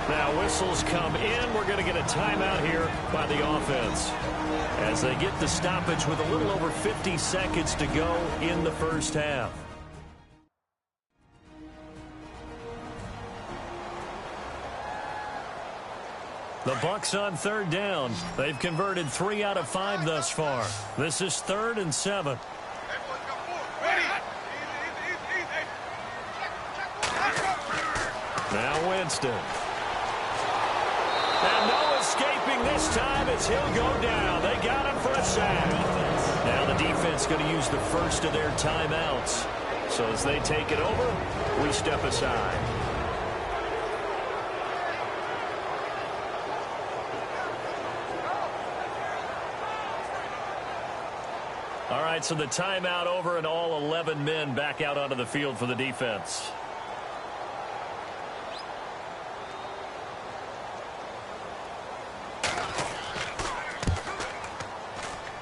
Now whistles come in. We're going to get a timeout here by the offense as they get the stoppage with a little over 50 seconds to go in the first half. The Bucs on 3rd down. They've converted 3 out of 5 thus far. This is 3rd and 7. Now Winston. And no escaping this time as he'll go down. They got him for a sack. Now the defense going to use the first of their timeouts. So as they take it over, we step aside. All right, so the timeout over and all 11 men back out onto the field for the defense.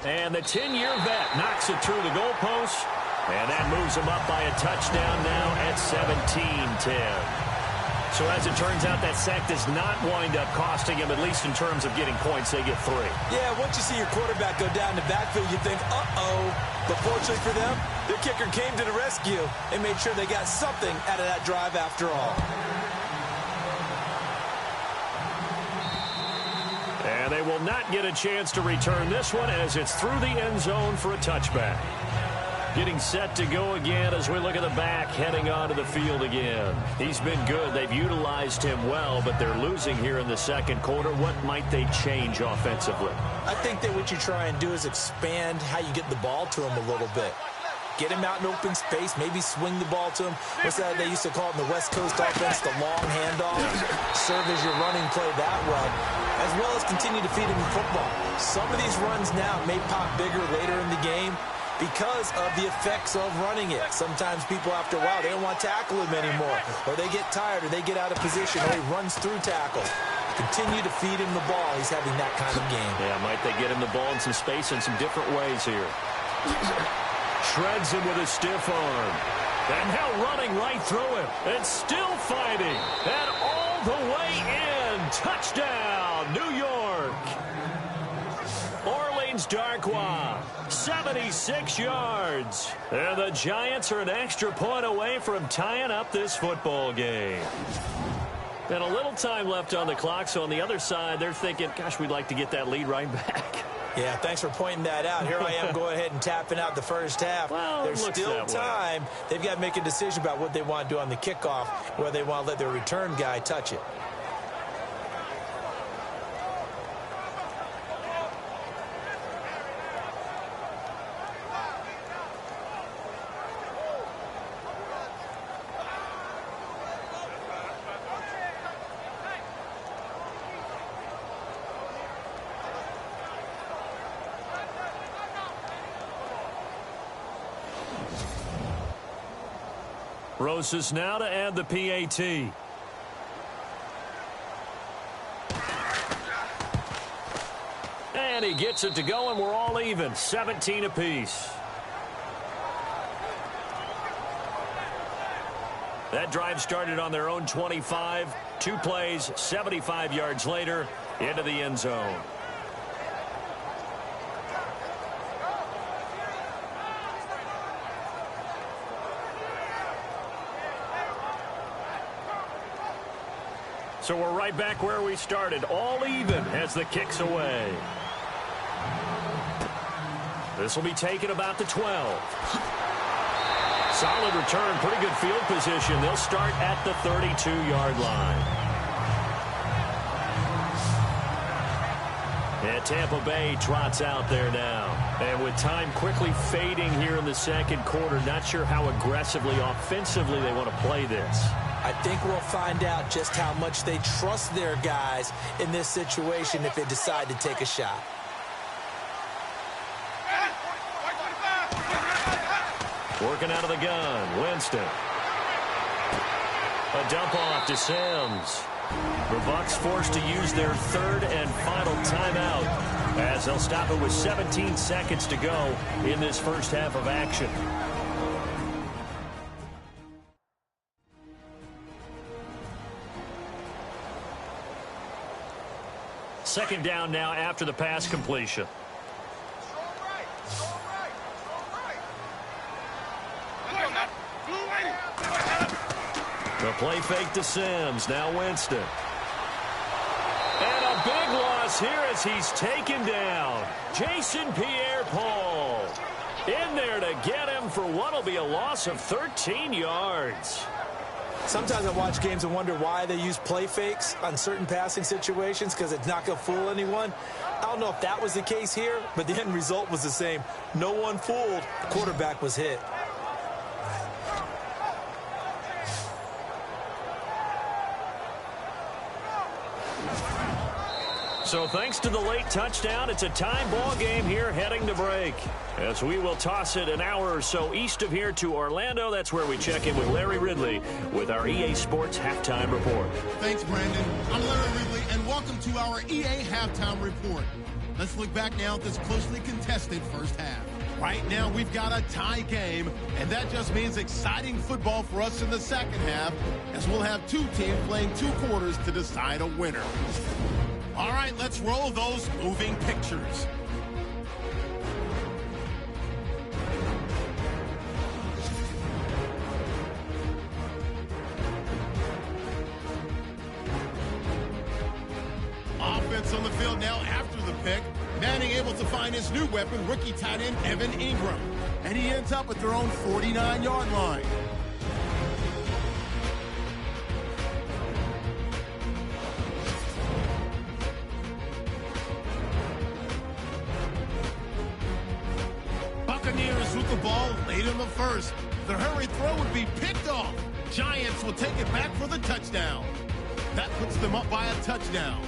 And the 10-year vet knocks it through the goalpost. And that moves him up by a touchdown now at 17-10. So as it turns out, that sack does not wind up costing him, at least in terms of getting points. They get 3. Yeah, once you see your quarterback go down the backfield, you think, uh-oh. But fortunately for them, their kicker came to the rescue and made sure they got something out of that drive after all. And they will not get a chance to return this one as it's through the end zone for a touchback. Getting set to go again as we look at the back heading onto the field again. He's been good. They've utilized him well, but they're losing here in the second quarter. What might they change offensively? I think that what you try and do is expand how you get the ball to him a little bit. Get him out in open space, maybe swing the ball to him. What's that they used to call it in the West Coast offense, the long handoff? Serve as your running play that run, as well as continue to feed him the football. Some of these runs now may pop bigger later in the game because of the effects of running it. Sometimes people, after a while, they don't want to tackle him anymore, or they get tired, or they get out of position, or he runs through tackles. Continue to feed him the ball. He's having that kind of game. Yeah, might they get him the ball in some space in some different ways here. Shreds him with a stiff arm. And now running right through him. And still fighting. And all the way in. Touchdown, New York. Orleans Darkwa, 76 yards. And the Giants are an extra point away from tying up this football game. And a little time left on the clock, so on the other side, they're thinking, gosh, we'd like to get that lead right back. Yeah, thanks for pointing that out. Here I am going ahead and tapping out the first half. Well, there's still time. They've got to make a decision about what they want to do on the kickoff, whether they want to let their return guy touch it. Rosas now to add the PAT. And he gets it to go, and we're all even. 17 apiece. That drive started on their own 25. 2 plays, 75 yards later, into the end zone. So we're right back where we started, all even as the kick's away. This will be taken about the 12. Solid return, pretty good field position. They'll start at the 32-yard line. And Tampa Bay trots out there now. And with time quickly fading here in the second quarter, not sure how aggressively, offensively they want to play this. I think we'll find out just how much they trust their guys in this situation if they decide to take a shot. Working out of the gun, Winston. A dump off to Sims. The Bucs forced to use their third and final timeout as they'll stop it with 17 seconds to go in this first half of action. Second down now after the pass completion. The play fake to Sims. Now Winston. And a big loss here as he's taken down. Jason Pierre-Paul in there to get him for what will be a loss of 13 yards. Sometimes I watch games and wonder why they use play fakes on certain passing situations because it's not going to fool anyone. I don't know if that was the case here, but the end result was the same. No one fooled. The quarterback was hit. So thanks to the late touchdown, it's a tie ball game here heading to break. As we will toss it an hour or so east of here to Orlando. That's where we check in with Larry Ridley with our EA Sports Halftime Report. Thanks, Brandon. I'm Larry Ridley, and welcome to our EA Halftime Report. Let's look back now at this closely contested first half. Right now, we've got a tie game, and that just means exciting football for us in the second half, as we'll have two teams playing 2 quarters to decide a winner. All right, let's roll those moving pictures. Offense on the field now after the pick. Manning able to find his new weapon, rookie tight end Evan Ingram. And he ends up at their own 49-yard line. Buccaneers with the ball late in the first. The hurry throw would be picked off. Giants will take it back for the touchdown. That puts them up by a touchdown.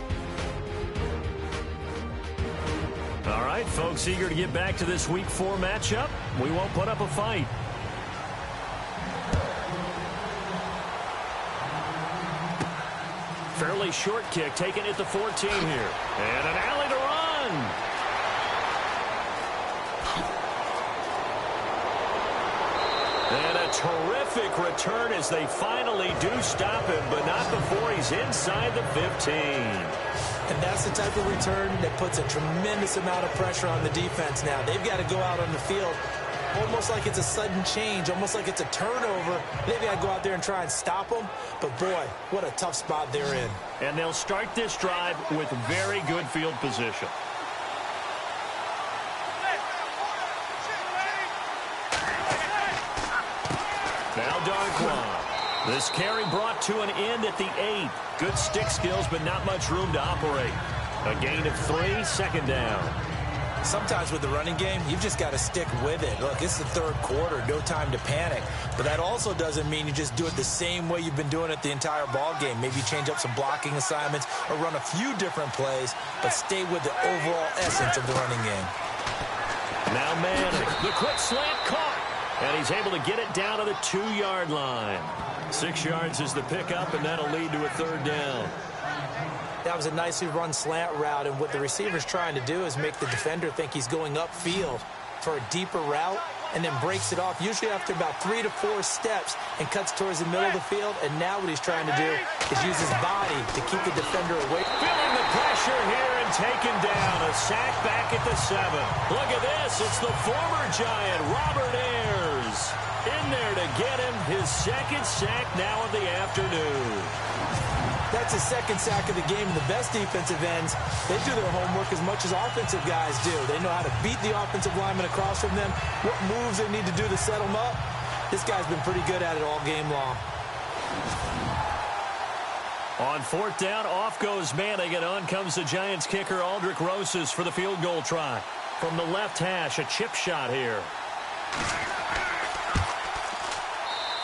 All right, folks, eager to get back to this Week 4 matchup. We won't put up a fight. Fairly short kick, taken at the 14 here. And an alley to run. And a terrific return as they finally do stop him, but not before he's inside the 15. And that's the type of return that puts a tremendous amount of pressure on the defense now. They've got to go out on the field almost like it's a sudden change, almost like it's a turnover. They've got to go out there and try and stop them. But, boy, what a tough spot they're in. And they'll start this drive with very good field position. Now Darquan. This carry brought to an end at the 8. Good stick skills, but not much room to operate. A gain of 3, second down. Sometimes with the running game, you've just got to stick with it. Look, it's the third quarter, no time to panic. But that also doesn't mean you just do it the same way you've been doing it the entire ball game. Maybe change up some blocking assignments or run a few different plays, but stay with the overall essence of the running game. Now Manning, the quick slant caught, and he's able to get it down to the 2-yard line. 6 yards is the pickup, and that'll lead to a third down. That was a nicely run slant route, and what the receiver's trying to do is make the defender think he's going upfield for a deeper route. and then breaks it off, usually after about 3 to 4 steps, and cuts towards the middle of the field. And now what he's trying to do is use his body to keep the defender away. Feeling the pressure here and taken down. A sack back at the 7. Look at this. It's the former Giant, Robert Ayers, in there to get him his second sack now of the afternoon. That's his second sack of the game. And the best defensive ends, they do their homework as much as offensive guys do. They know how to beat the offensive lineman across from them, what moves they need to do to set them up. This guy's been pretty good at it all game long. On 4th down, off goes Manning, and on comes the Giants kicker, Aldrick Rosas, for the field goal try. From the left hash, a chip shot here.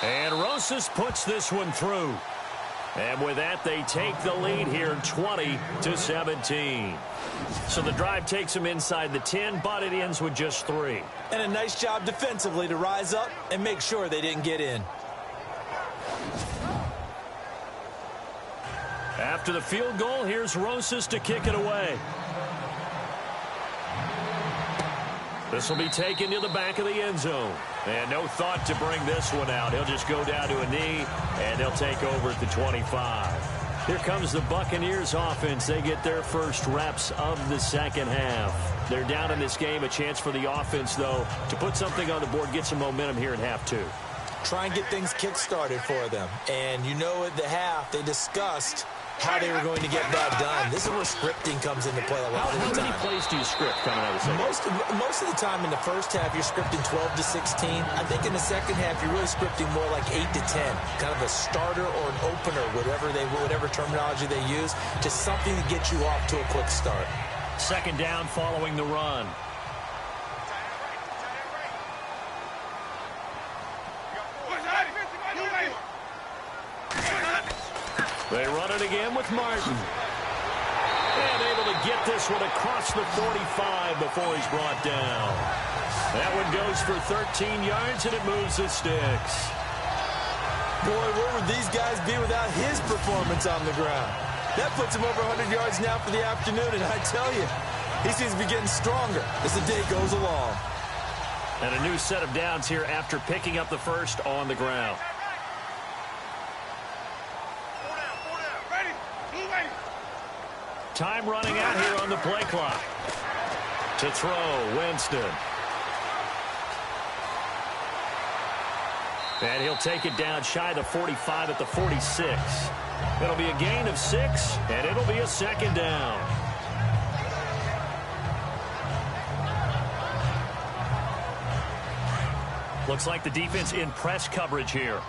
And Rosas puts this one through. And with that, they take the lead here, 20-17. So the drive takes them inside the 10, but it ends with just 3. And a nice job defensively to rise up and make sure they didn't get in. After the field goal, here's Rosas to kick it away. This will be taken to the back of the end zone. And no thought to bring this one out. He'll just go down to a knee, and they'll take over at the 25. Here comes the Buccaneers offense. They get their first reps of the second half. They're down in this game. A chance for the offense, though, to put something on the board, get some momentum here in half 2. Try and get things kick-started for them. And you know at the half, they discussed how they were going to get that done. This is where scripting comes into play a lot of the time. How many plays do you script coming out of the second? Most of the time in the first half, you're scripting 12 to 16. I think in the second half, you're really scripting more like 8 to 10. Kind of a starter or an opener, whatever terminology they use. Just something to get you off to a quick start. Second down following the run. They run it again with Martin. And able to get this one across the 45 before he's brought down. That one goes for 13 yards, and it moves the sticks. Boy, where would these guys be without his performance on the ground? That puts him over 100 yards now for the afternoon, and I tell you, he seems to be getting stronger as the day goes along. And a new set of downs here after picking up the first on the ground. Time running out here on the play clock. To throw, Winston. And he'll take it down shy of the 45 at the 46. It'll be a gain of 6, and it'll be a second down. Looks like the defense in press coverage here.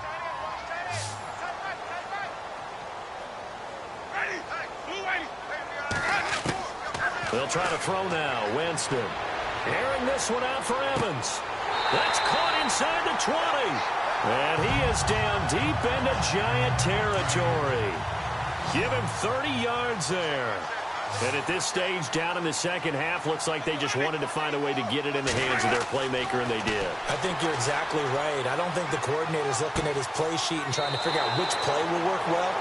They'll try to throw now. Winston. Airing this one out for Evans. That's caught inside the 20. And he is down deep into Giant territory. Give him 30 yards there. And at this stage, down in the second half, looks like they just wanted to find a way to get it in the hands of their playmaker, and they did. I think you're exactly right. I don't think the coordinator's looking at his play sheet and trying to figure out which play will work well.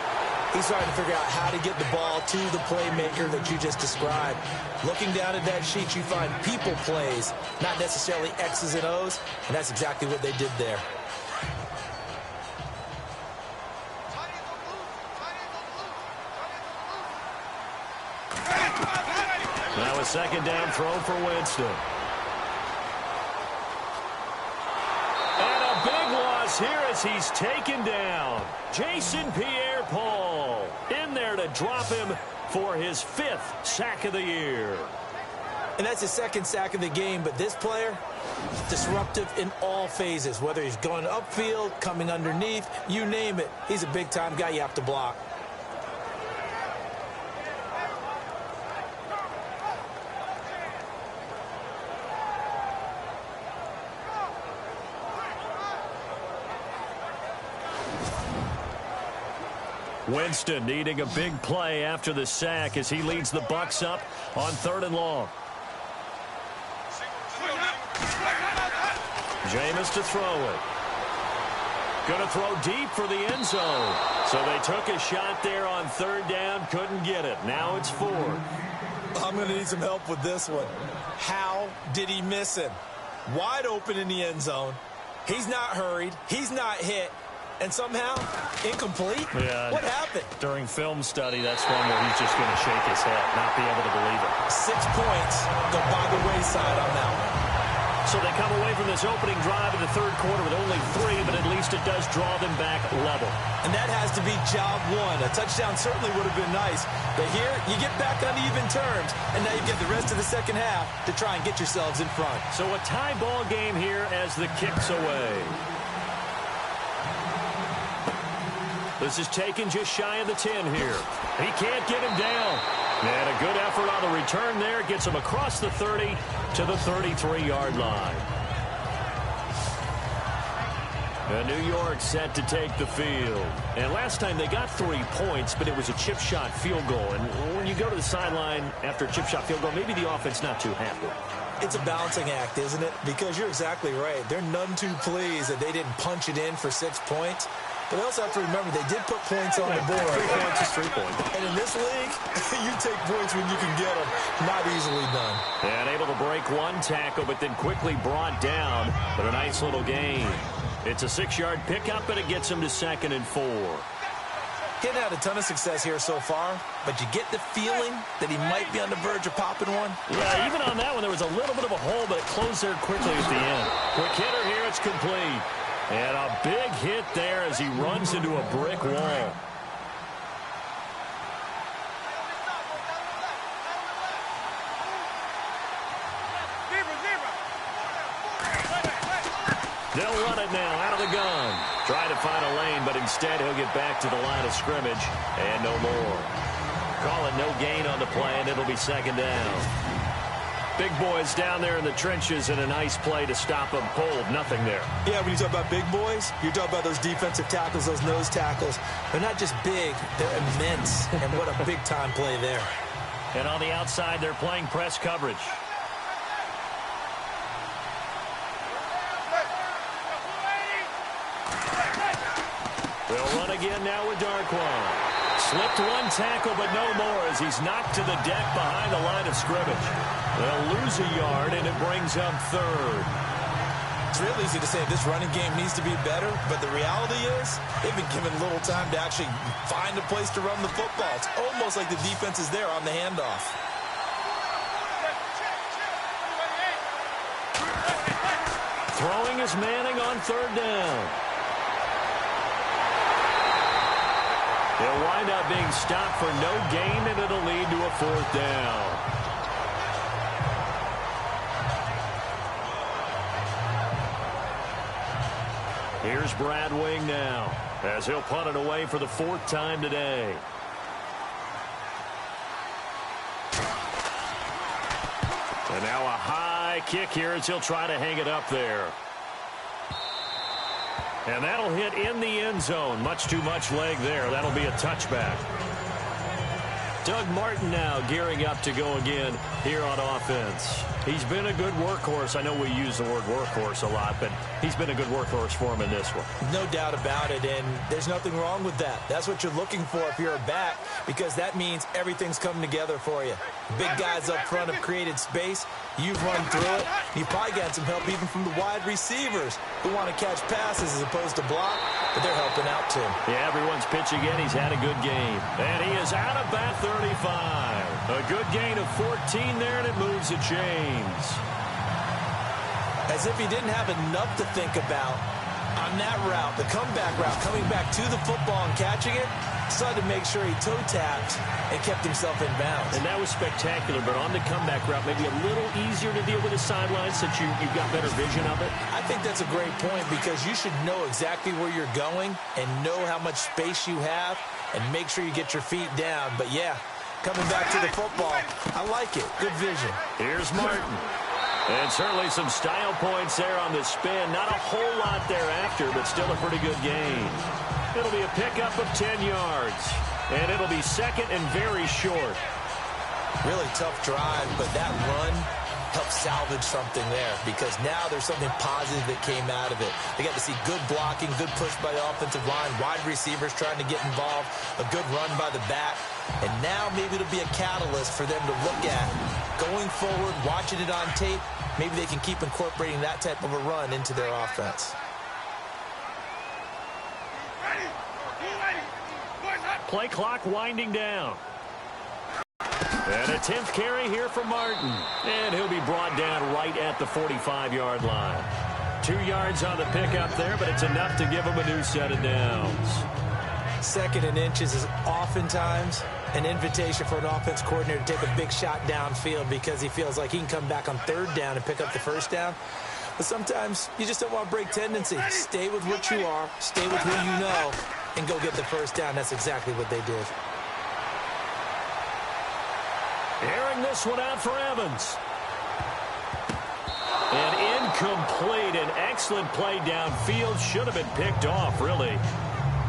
He's trying to figure out how to get the ball to the playmaker that you just described. Looking down at that sheet, you find people plays, not necessarily X's and O's, and that's exactly what they did there. Now a second down throw for Winston. And a big loss here as he's taken down. Jason Pierre-Paul in there to drop him for his 5th sack of the year. And that's his second sack of the game, but this player, disruptive in all phases, whether he's going upfield, coming underneath, you name it. He's a big-time guy you have to block. Winston needing a big play after the sack as he leads the Bucs up on 3rd and long. Jameis to throw it. Going to throw deep for the end zone. So they took a shot there on 3rd down, couldn't get it. Now it's 4th. I'm going to need some help with this one. How did he miss him? wide open in the end zone. He's not hurried. He's not hit. And somehow, incomplete? Yeah. What happened? During film study, that's one where he's just going to shake his head, not be able to believe it. 6 points go by the wayside on that one. So they come away from this opening drive in the third quarter with only 3, but at least it does draw them back level. And that has to be job one. A touchdown certainly would have been nice. But here, you get back on even terms, and now you get the rest of the second half to try and get yourselves in front. So a tie ball game here as the kick's away. This is taken just shy of the 10 here. He can't get him down. And a good effort on the return there gets him across the 30 to the 33-yard line. And New York set to take the field. And last time they got 3 points, but it was a chip shot field goal. And when you go to the sideline after a chip shot field goal, maybe the offense not too happy. It's a balancing act, isn't it? Because you're exactly right. They're none too pleased that they didn't punch it in for 6 points. But they also have to remember they did put points on the board. 3 points is 3 points. And in this league, you take points when you can get them. Not easily done. And able to break 1 tackle, but then quickly brought down. But a nice little gain. It's a 6-yard pickup, and it gets him to 2nd and 4. Getting had a ton of success here so far, but you get the feeling that he might be on the verge of popping one. Yeah, even on that one, there was a little bit of a hole, but it closed there quickly at the end. Quick hitter here, it's complete. And a big hit there as he runs into a brick wall. They'll run it now out of the gun. Try to find a lane, but instead he'll get back to the line of scrimmage and no more. Call it no gain on the play, and it'll be 2nd down. Big boys down there in the trenches, and a nice play to stop them cold. Nothing there. Yeah, when you talk about big boys, you're talking about those defensive tackles, those nose tackles. They're not just big, they're immense. And what a big-time play there. And on the outside, they're playing press coverage. They'll run again now with Darquan. Slipped 1 tackle, but no more as he's knocked to the deck behind the line of scrimmage. They'll lose a yard, and it brings up 3rd. It's real easy to say this running game needs to be better, but the reality is they've been given little time to actually find a place to run the football. It's almost like the defense is there on the handoff. Throwing is Manning on 3rd down. He'll wind up being stopped for no gain, and it'll lead to a 4th down. Here's Brad Wing now, as he'll punt it away for the 4th time today. And now a high kick here as he'll try to hang it up there. And that'll hit in the end zone. Much too much leg there. That'll be a touchback. Doug Martin now gearing up to go again here on offense. He's been a good workhorse. I know we use the word workhorse a lot, but he's been a good workhorse for him in this one. No doubt about it, and there's nothing wrong with that. That's what you're looking for if you're a back, because that means everything's coming together for you. Big guys up front have created space. You've run through it. You've probably got some help even from the wide receivers who want to catch passes as opposed to block, but they're helping out too. Yeah, everyone's pitching in. He's had a good game. And he is out of bat 35. A good gain of 14 there, and it moves to James. As if he didn't have enough to think about on that route, the comeback route, coming back to the football and catching it, decided to make sure he toe-tapped and kept himself in bounds. And that was spectacular, but on the comeback route, maybe a little easier to deal with the sidelines since you've got better vision of it? I think that's a great point because you should know exactly where you're going and know how much space you have and make sure you get your feet down. But, yeah, coming back to the football, I like it. Good vision. Here's Martin. And certainly some style points there on the spin. Not a whole lot thereafter, but still a pretty good gain. It'll be a pickup of 10 yards. And it'll be 2nd and very short. Really tough drive, but that run helped salvage something there because now there's something positive that came out of it. They got to see good blocking, good push by the offensive line, wide receivers trying to get involved, a good run by the back. And now maybe it'll be a catalyst for them to look at going forward, watching it on tape, maybe they can keep incorporating that type of a run into their offense. Play clock winding down. And a 10th carry here for Martin. And he'll be brought down right at the 45-yard line. 2 yards on the pickup there, but it's enough to give him a new set of downs. 2nd and inches is oftentimes an invitation for an offense coordinator to take a big shot downfield because he feels like he can come back on 3rd down and pick up the 1st down. But sometimes you just don't want to break tendency. Stay with what you are, stay with who you know, and go get the 1st down. That's exactly what they did. Airing this one out for Evans. And incomplete. An excellent play downfield. Should have been picked off, really.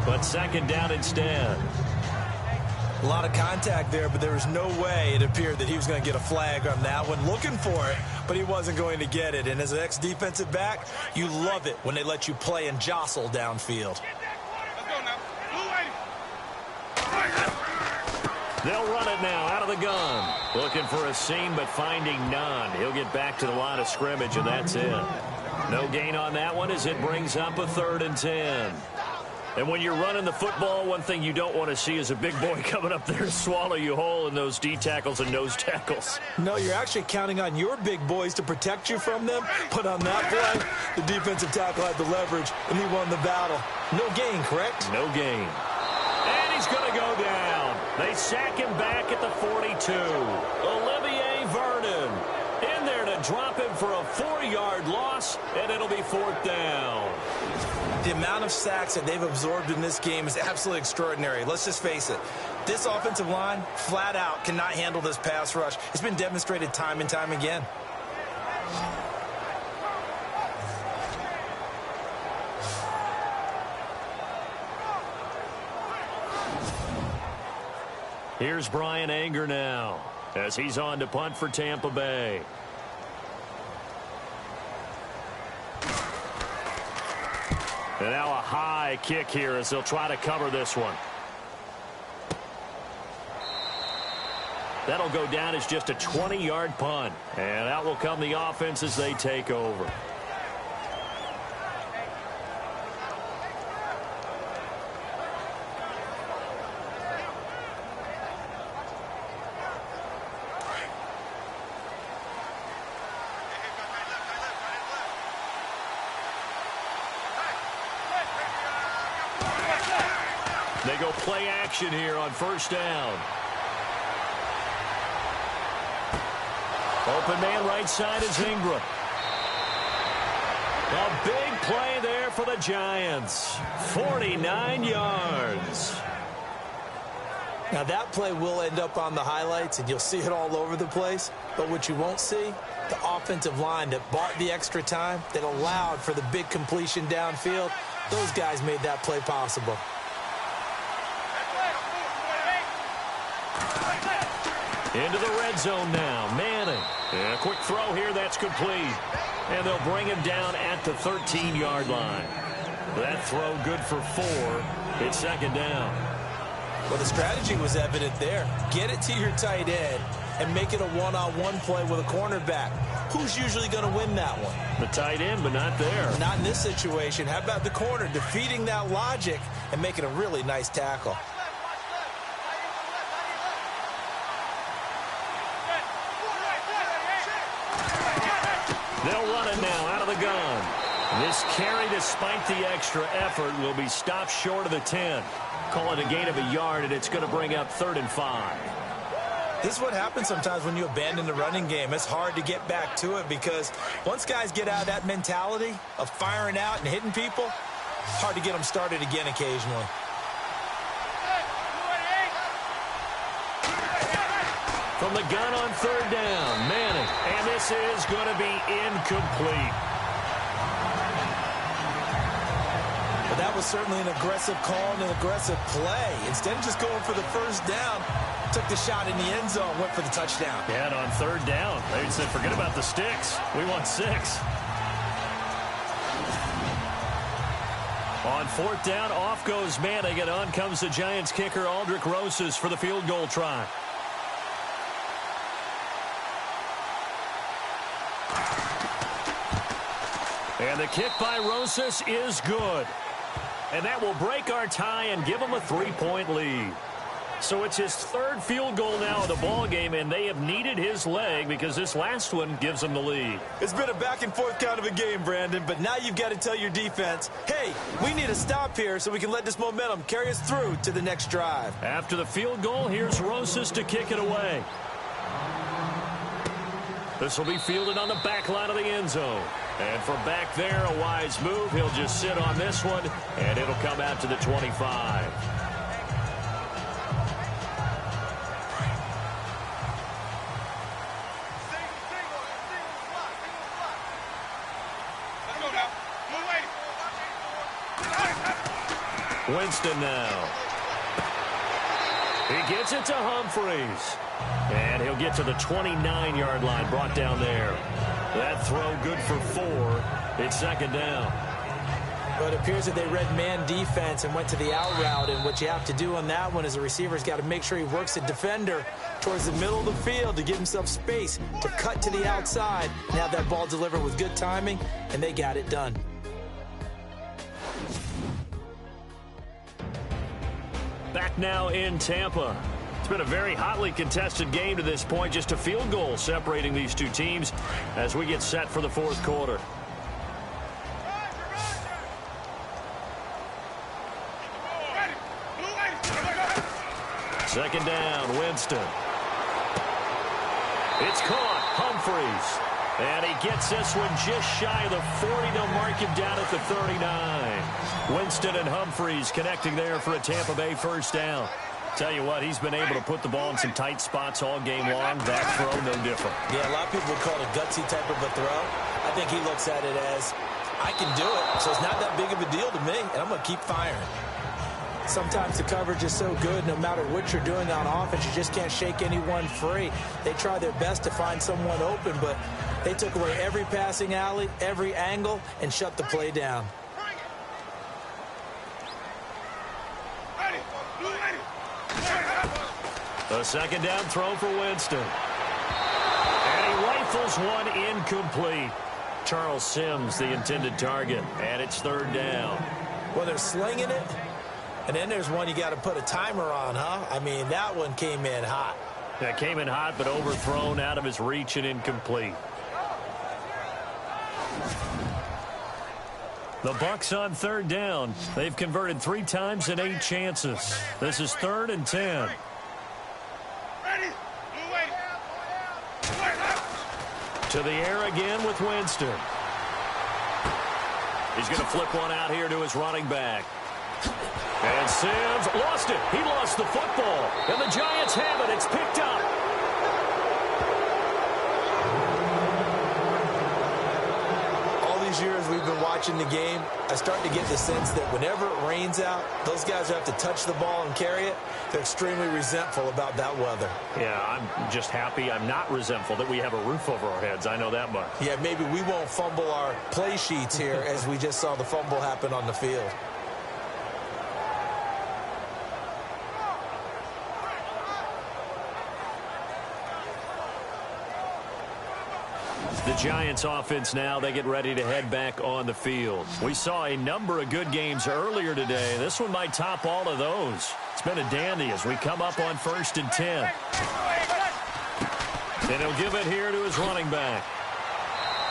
But 2nd down instead. A lot of contact there, but there was no way it appeared that he was going to get a flag on that one. Looking for it, but he wasn't going to get it. And as an ex-defensive back, you love it when they let you play and jostle downfield. They'll run it now out of the gun. Looking for a seam, but finding none. He'll get back to the line of scrimmage, and that's it. No gain on that one as it brings up a 3rd and 10. And when you're running the football, one thing you don't want to see is a big boy coming up there to swallow you whole in those D tackles and nose tackles. No, you're actually counting on your big boys to protect you from them. But on that play, the defensive tackle had the leverage, and he won the battle. No gain, correct? No gain. And he's going to go down. They sack him back at the 42. Olivier Vernon in there to drop him for a 4-yard loss, and it'll be 4th down. The amount of sacks that they've absorbed in this game is absolutely extraordinary. Let's just face it. This offensive line, flat out, cannot handle this pass rush. It's been demonstrated time and time again. Here's Brian Anger now as he's on to punt for Tampa Bay. And now a high kick here as they'll try to cover this one. That'll go down as just a 20-yard punt. And out will come the offense as they take over. They go play action here on 1st down. Open man right side is Ingram. A big play there for the Giants. 49 yards. Now that play will end up on the highlights, and you'll see it all over the place. But what you won't see, the offensive line that bought the extra time, that allowed for the big completion downfield, those guys made that play possible. Into the red zone now. Manning. And a quick throw here. That's complete. And they'll bring him down at the 13-yard line. That throw good for 4. It's 2nd down. Well, the strategy was evident there. Get it to your tight end and make it a one-on-one play with a cornerback. Who's usually going to win that one? The tight end, but not there. Not in this situation. How about the corner defeating that logic and making a really nice tackle? They'll run it now out of the gun. This carry, despite the extra effort, will be stopped short of the 10. Call it a gain of a yard, and it's going to bring up 3rd and 5. This is what happens sometimes when you abandon the running game. It's hard to get back to it because once guys get out of that mentality of firing out and hitting people, it's hard to get them started again occasionally. From the gun on 3rd down, Manning. And this is going to be incomplete. But that was certainly an aggressive call and an aggressive play. Instead of just going for the 1st down, took the shot in the end zone, went for the touchdown. Yeah, and on 3rd down, they said, forget about the sticks. We want 6. On 4th down, off goes Manning, and on comes the Giants kicker, Aldrick Rosas, for the field goal try. And the kick by Rosas is good. And that will break our tie and give them a 3-point lead. So it's his third field goal now of the ball game, and they have needed his leg because this last one gives them the lead. It's been a back-and-forth kind of a game, Brandon, but now you've got to tell your defense, hey, we need a stop here so we can let this momentum carry us through to the next drive. After the field goal, here's Rosas to kick it away. This will be fielded on the back line of the end zone. And from back there, a wise move. He'll just sit on this one, and it'll come out to the 25. Winston now. He gets it to Humphries. And he'll get to the 29-yard line, brought down there. That throw good for 4. It's second down. But it appears that they read man defense and went to the out route, and what you have to do on that one is the receiver's got to make sure he works the defender towards the middle of the field to give himself space to cut to the outside and have that ball delivered with good timing, and they got it done. Back now in Tampa. It's been a very hotly contested game to this point. Just a field goal separating these two teams as we get set for the fourth quarter. Second down, Winston. It's caught, Humphries. And he gets this one just shy of the 40. They'll mark him down at the 39. Winston and Humphries connecting there for a Tampa Bay first down. Tell you what, he's been able to put the ball in some tight spots all game long. That throw, no different. Yeah, a lot of people would call it a gutsy type of a throw. I think he looks at it as, I can do it, so it's not that big of a deal to me, and I'm going to keep firing. Sometimes the coverage is so good, no matter what you're doing on offense, you just can't shake anyone free. They try their best to find someone open, but they took away every passing alley, every angle, and shut the play down. A second down throw for Winston. And he rifles one incomplete. Charles Sims, the intended target, and it's third down. Well, they're slinging it, and then there's one you got to put a timer on, huh? I mean, that one came in hot. That came in hot, but overthrown out of his reach and incomplete. The Bucs on third down. They've converted 3 times in 8 chances. This is 3rd and 10. To the air again with Winston. He's going to flip one out here to his running back. And Sims lost it. He lost the football. And the Giants have it. It's picked up. Years we've been watching the game, I start to get the sense that whenever it rains out, those guys who have to touch the ball and carry it, they're extremely resentful about that weather. Yeah, I'm just happy I'm not resentful that we have a roof over our heads. I know that much. Yeah, maybe we won't fumble our play sheets here as we just saw the fumble happen on the field. The Giants offense now, they get ready to head back on the field. We saw a number of good games earlier today. This one might top all of those. It's been a dandy as we come up on 1st and 10. And he'll give it here to his running back.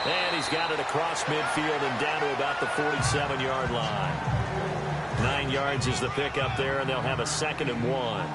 And he's got it across midfield and down to about the 47-yard line. 9 yards is the pickup there, and they'll have a 2nd and 1.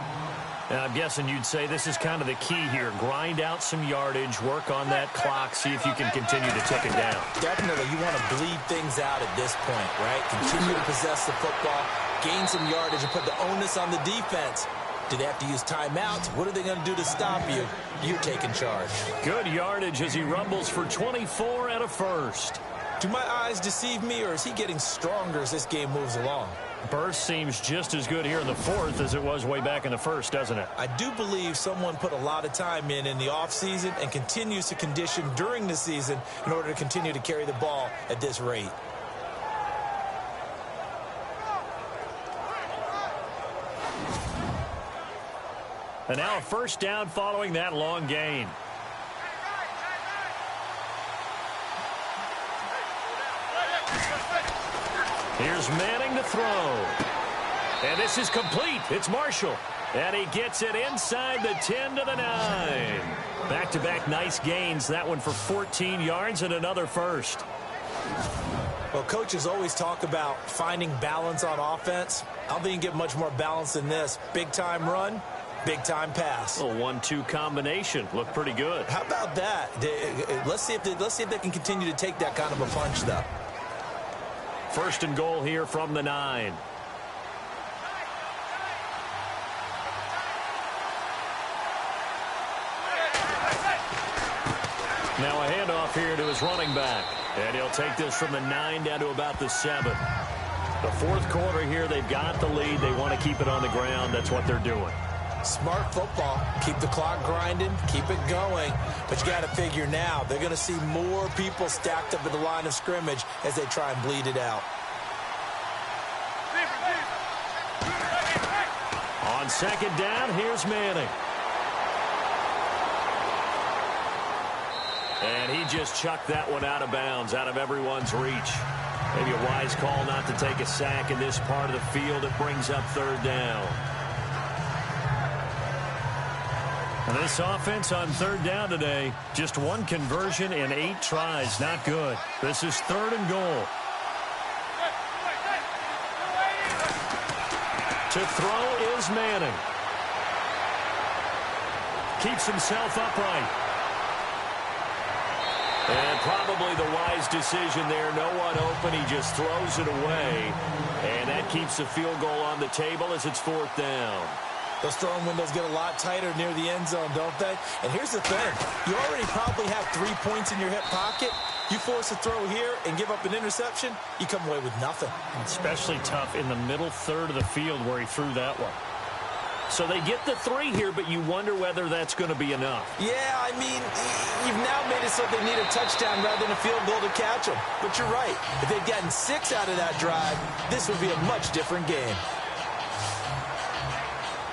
And I'm guessing you'd say this is kind of the key here. Grind out some yardage, work on that clock, see if you can continue to tick it down. Definitely. You want to bleed things out at this point, right? Continue to possess the football, gain some yardage, and put the onus on the defense. Do they have to use timeouts? What are they going to do to stop you? You're taking charge. Good yardage as he rumbles for 24 and a first. Do my eyes deceive me, or is he getting stronger as this game moves along? Burst seems just as good here in the 4th as it was way back in the 1st, doesn't it? I do believe someone put a lot of time in the offseason and continues to condition during the season in order to continue to carry the ball at this rate. And now a first down following that long gain. Here's Manning to throw. And this is complete. It's Marshall. And he gets it inside the 10 to the 9. Back-to-back nice gains. That one for 14 yards and another first. Well, coaches always talk about finding balance on offense. I don't think you can get much more balance than this. Big-time run, big-time pass. A 1-2 combination. Looked pretty good. How about that? Let's see if they can continue to take that kind of a punch, though. First and goal here from the 9. Now a handoff here to his running back. And he'll take this from the 9 down to about the 7. The fourth quarter here, they've got the lead. They want to keep it on the ground. That's what they're doing. Smart football. Keep the clock grinding. Keep it going. But you got to figure now, they're going to see more people stacked up at the line of scrimmage as they try and bleed it out. On second down, here's Manning. And he just chucked that one out of bounds, out of everyone's reach. Maybe a wise call not to take a sack in this part of the field. It brings up third down. And this offense on third down today, just one conversion in 8 tries. Not good. This is third and goal. To throw is Manning. Keeps himself upright. And probably the wise decision there. No one open. He just throws it away. And that keeps the field goal on the table as it's fourth down. Those throwing windows get a lot tighter near the end zone, don't they? And here's the thing. You already probably have 3 points in your hip pocket. You force a throw here and give up an interception, you come away with nothing. Especially tough in the middle third of the field where he threw that one. So they get the 3 here, but you wonder whether that's going to be enough. Yeah, I mean, you've now made it so they need a touchdown rather than a field goal to catch them. But you're right. If they'd gotten 6 out of that drive, this would be a much different game.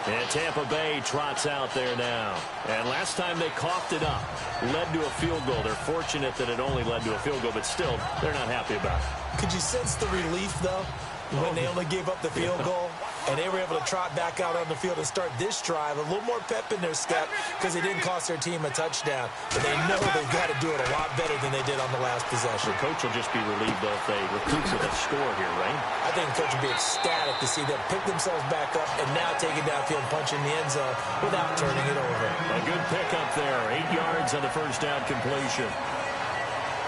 And Tampa Bay trots out there now. And last time they coughed it up, led to a field goal. They're fortunate that it only led to a field goal, but still, they're not happy about it. Could you sense the relief, though, when they only gave up the field goal? And they were able to trot back out on the field and start this drive. A little more pep in their step because it didn't cost their team a touchdown. But they know they've got to do it a lot better than they did on the last possession. The coach will just be relieved, though, if they recoup with a score here, right? I think the coach will be ecstatic to see them pick themselves back up and now take it downfield and punch in the end zone without turning it over. A good pickup there. 8 yards on the first down completion.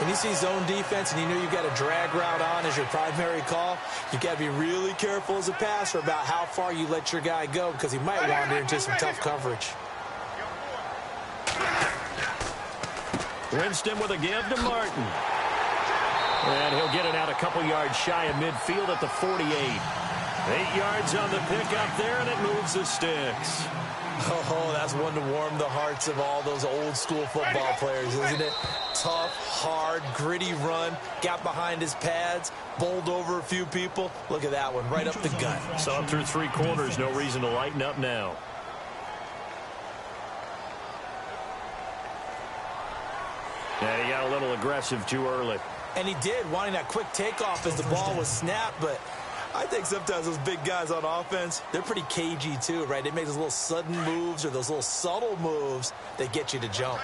When you see zone defense and you know you've got a drag route on as your primary call, you've got to be really careful as a passer about how far you let your guy go because he might wander into some tough coverage. Winston with a give to Martin. And he'll get it out a couple yards shy of midfield at the 48. 8 yards on the pickup there, and it moves the sticks. Oh, that's one to warm the hearts of all those old school football players, isn't it? Tough, hard, gritty run, got behind his pads, bowled over a few people. Look at that one, right up the gut. So up through 3 quarters, no reason to lighten up now. And he got a little aggressive too early. And he did, wanting that quick takeoff as the ball was snapped, but I think sometimes those big guys on offense, they're pretty cagey too, right? They make those little sudden moves or those little subtle moves that get you to jump.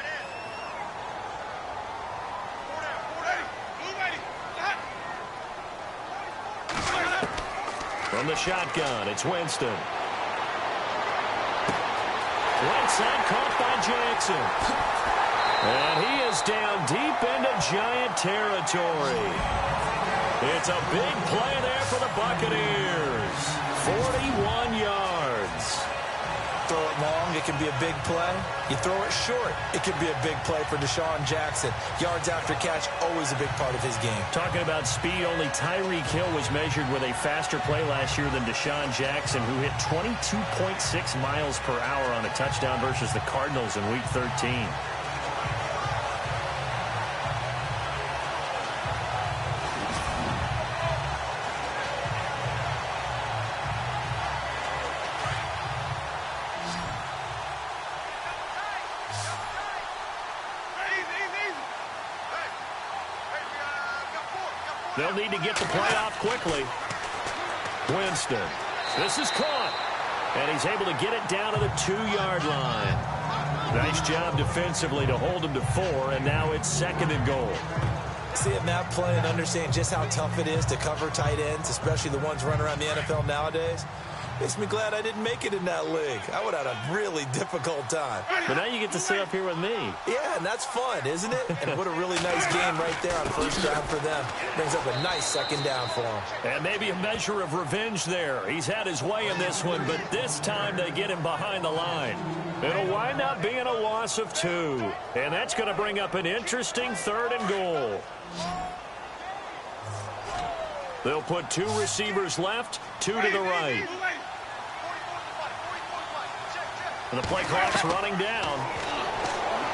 From the shotgun, it's Winston. Right side caught by Jackson. And he is down deep into Giant territory. It's a big play there for the Buccaneers. 41 yards. Throw it long, it can be a big play. You throw it short, it can be a big play for Deshaun Jackson. Yards after catch, always a big part of his game. Talking about speed, only Tyreek Hill was measured with a faster play last year than Deshaun Jackson, who hit 22.6 miles per hour on a touchdown versus the Cardinals in Week 13. They'll need to get the play off quickly. Winston. This is caught. And he's able to get it down to the 2-yard line. Nice job defensively to hold him to 4, and now it's 2nd and goal. Seeing that play and understanding just how tough it is to cover tight ends, especially the ones running around the NFL nowadays, makes me glad I didn't make it in that league. I would have had a really difficult time. But now you get to sit up here with me. Yeah, and that's fun, isn't it? And what a really nice game right there on first down for them. Brings up a nice 2nd down for them. And maybe a measure of revenge there. He's had his way in this one, but this time they get him behind the line. It'll wind up being a loss of 2. And that's going to bring up an interesting 3rd and goal. They'll put 2 receivers left, 2 to the right. And the play clock's running down.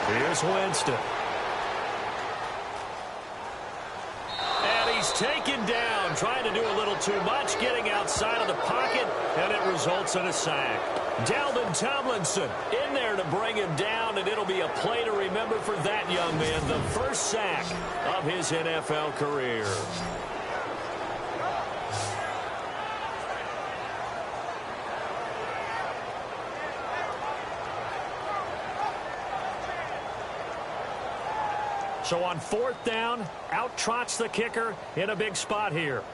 Here's Winston. And he's taken down, trying to do a little too much, getting outside of the pocket, and it results in a sack. Dalvin Tomlinson in there to bring him down, and it'll be a play to remember for that young man. The first sack of his NFL career. So on 4th down, out trots the kicker in a big spot here.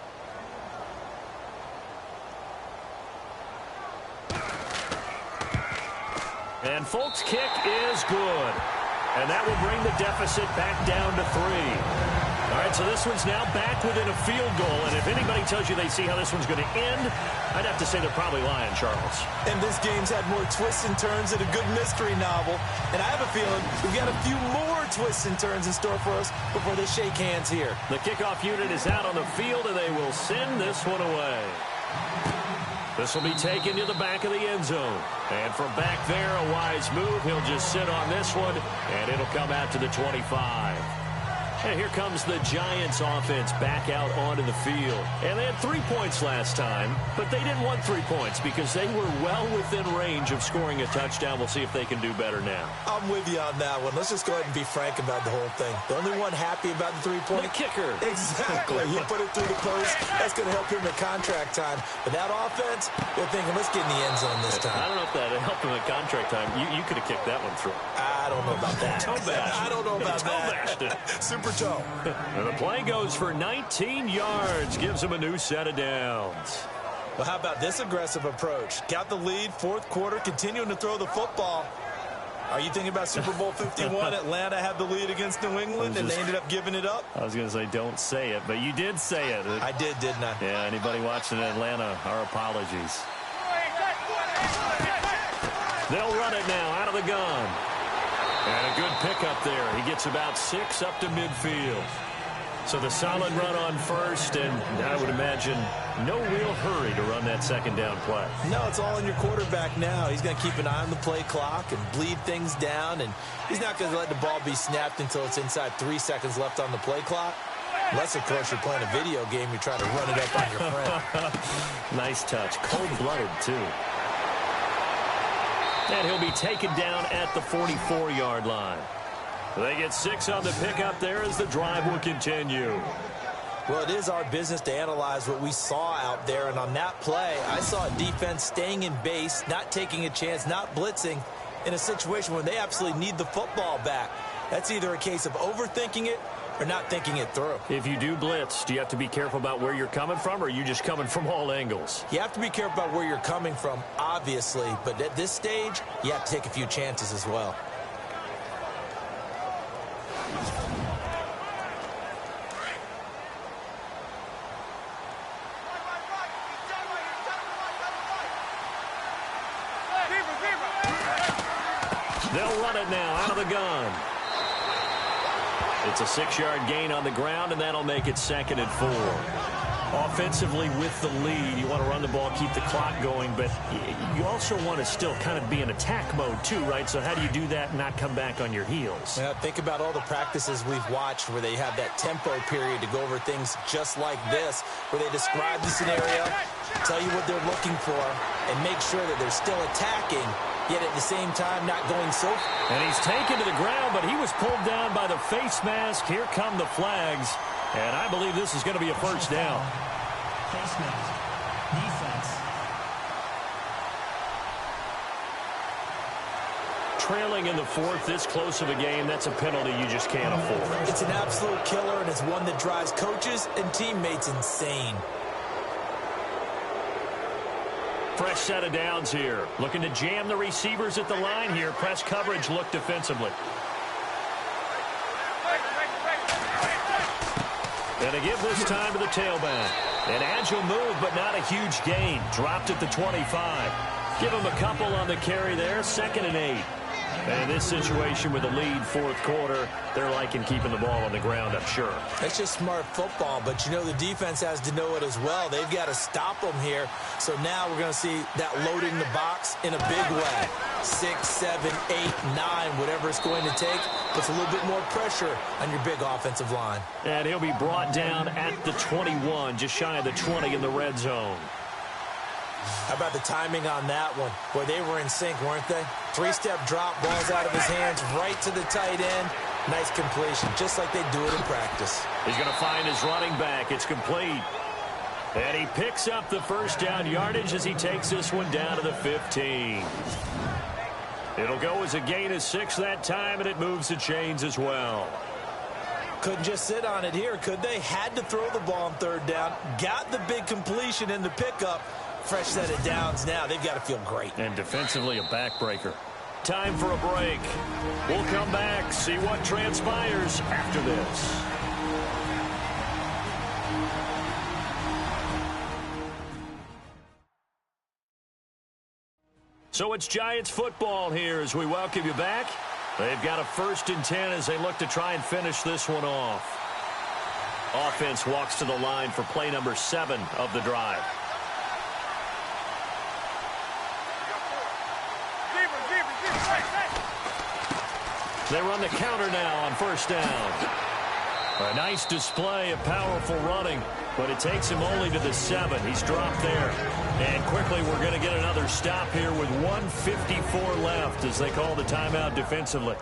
And Folk's kick is good. And that will bring the deficit back down to 3. All right, so this one's now back within a field goal. And if anybody tells you they see how this one's going to end, I'd have to say they're probably lying, Charles. And this game's had more twists and turns than a good mystery novel. And I have a feeling we've got a few more twists and turns in store for us before they shake hands here. The kickoff unit is out on the field, and they will send this one away. This will be taken to the back of the end zone. And from back there, a wise move. He'll just sit on this one, and it'll come out to the 25. And here comes the Giants offense back out onto the field. And they had 3 points last time, but they didn't want 3 points because they were well within range of scoring a touchdown. We'll see if they can do better now. I'm with you on that one. Let's just go ahead and be frank about the whole thing. The only one happy about the 3-point? The kicker. Exactly. He put it through the post. That's going to help him in contract time. But that offense, they're thinking, let's get in the end zone this time. I don't know if that helped him at contract time. You could have kicked that one through. I don't know about that. I don't know about that. Super toe. And the play goes for 19 yards. Gives him a new set of downs. Well, how about this aggressive approach? Got the lead, 4th quarter, continuing to throw the football. Are you thinking about Super Bowl 51? Atlanta had the lead against New England, and they ended up giving it up? I was going to say don't say it, but you did say it. I did, didn't I? Yeah, anybody watching Atlanta, our apologies. They'll run it now out of the gun. And a good pickup there. He gets about 6 up to midfield. So the solid run on first, and I would imagine no real hurry to run that 2nd down play. No, it's all in your quarterback now. He's going to keep an eye on the play clock and bleed things down, and he's not going to let the ball be snapped until it's inside 3 seconds left on the play clock. Unless, of course, you're playing a video game, you try to run it up on your friend. Nice touch. Cold-blooded, too. And he'll be taken down at the 44-yard line. They get 6 on the pickup there as the drive will continue. Well, it is our business to analyze what we saw out there, and on that play, I saw a defense staying in base, not taking a chance, not blitzing, in a situation where they absolutely need the football back. That's either a case of overthinking it or not thinking it through. If you do blitz, do you have to be careful about where you're coming from, or are you just coming from all angles? You have to be careful about where you're coming from, obviously, but at this stage, you have to take a few chances as well. They'll run it now out of the gun. It's a 6-yard gain on the ground, and that'll make it 2nd and 4. Offensively with the lead, you want to run the ball, keep the clock going, but you also want to still kind of be in attack mode too, right? So how do you do that and not come back on your heels? Yeah, think about all the practices we've watched where they have that tempo period to go over things just like this, where they describe the scenario, tell you what they're looking for, and make sure that they're still attacking, yet at the same time not going so. And he's taken to the ground, but he was pulled down by the face mask. Here come the flags. And I believe this is going to be a first down. Placement. Defense. Trailing in the fourth, this close of a game, that's a penalty you just can't afford. It's an absolute killer, and it's one that drives coaches and teammates insane. Fresh set of downs here. Looking to jam the receivers at the line here. Press coverage look defensively. And to give this time to the tailback. An agile move, but not a huge gain. Dropped at the 25. Give him a couple on the carry there. 2nd and 8. And in this situation with a lead fourth quarter, they're liking keeping the ball on the ground, I'm sure. That's just smart football, but you know the defense has to know it as well. They've got to stop them here. So now we're going to see that loading the box in a big way. 6, 7, 8, 9, whatever it's going to take, puts a little bit more pressure on your big offensive line. And he'll be brought down at the 21, just shy of the 20 in the red zone. How about the timing on that one? Boy, they were in sync, weren't they? 3-step drop, ball's out of his hands, right to the tight end. Nice completion, just like they do it in practice. He's going to find his running back. It's complete. And he picks up the first down yardage as he takes this one down to the 15. It'll go as a gain of 6 that time, and it moves the chains as well. Couldn't just sit on it here, could they? Had to throw the ball on 3rd down. Got the big completion in the pickup. Fresh set of downs now. They've got to feel great. And defensively, a backbreaker. Time for a break. We'll come back, see what transpires after this. So it's Giants football here as we welcome you back. They've got a 1st and 10 as they look to try and finish this one off. Offense walks to the line for play number 7 of the drive. They run the counter now on 1st down. A nice display of powerful running, but it takes him only to the 7. He's dropped there. And quickly we're going to get another stop here with 1:54 left as they call the timeout defensively.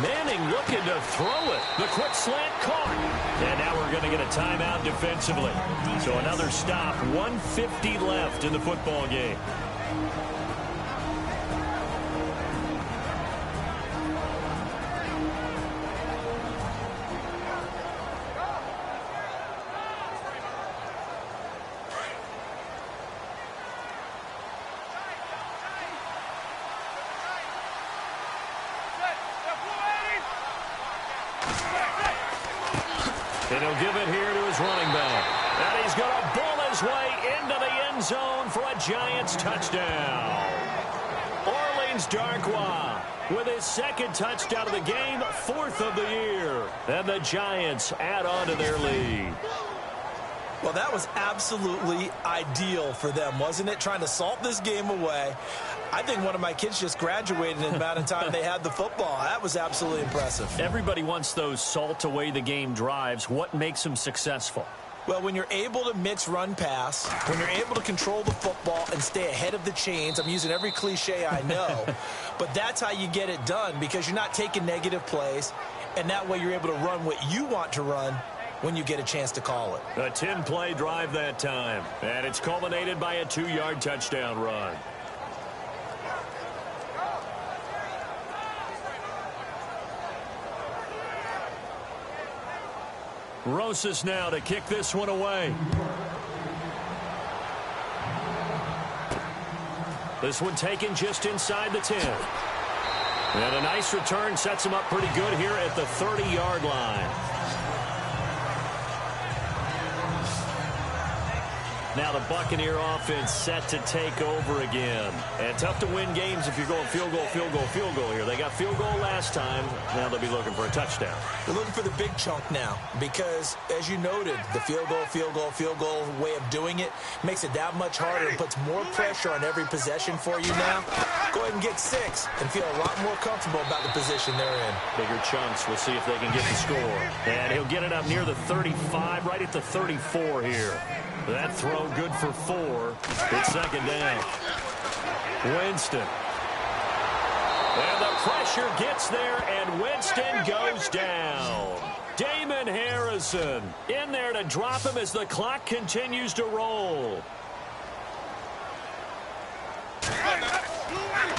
Manning looking to throw it. The quick slant caught. And now we're going to get a timeout defensively. So another stop. 1:50 left in the football game. And he'll give it here to his running back. And he's going to bull his way into the end zone for a Giants touchdown. Orleans Darkwa with his 2nd touchdown of the game, 4th of the year. And the Giants add on to their lead. Well, that was absolutely ideal for them, wasn't it? Trying to salt this game away. I think one of my kids just graduated in the amount of time they had the football. That was absolutely impressive. Everybody wants those salt away the game drives. What makes them successful? Well, when you're able to mix run pass, when you're able to control the football and stay ahead of the chains, I'm using every cliche I know, but that's how you get it done because you're not taking negative plays, and that way you're able to run what you want to run when you get a chance to call it. A 10-play drive that time, and it's culminated by a 2-yard touchdown run. Rosas now to kick this one away. This one taken just inside the 10. And a nice return sets him up pretty good here at the 30-yard line. Now the Buccaneer offense set to take over again. And tough to win games if you're going field goal, field goal, field goal here. They got field goal last time. Now they'll be looking for a touchdown. They're looking for the big chunk now because, as you noted, the field goal, field goal, field goal way of doing it makes it that much harder and puts more pressure on every possession for you now. Go ahead and get 6 and feel a lot more comfortable about the position they're in. Bigger chunks. We'll see if they can get the score. And he'll get it up near the 35, right at the 34 here. That throw good for 4. It's second down. Winston. And the pressure gets there, and Winston goes down. Damon Harrison in there to drop him as the clock continues to roll.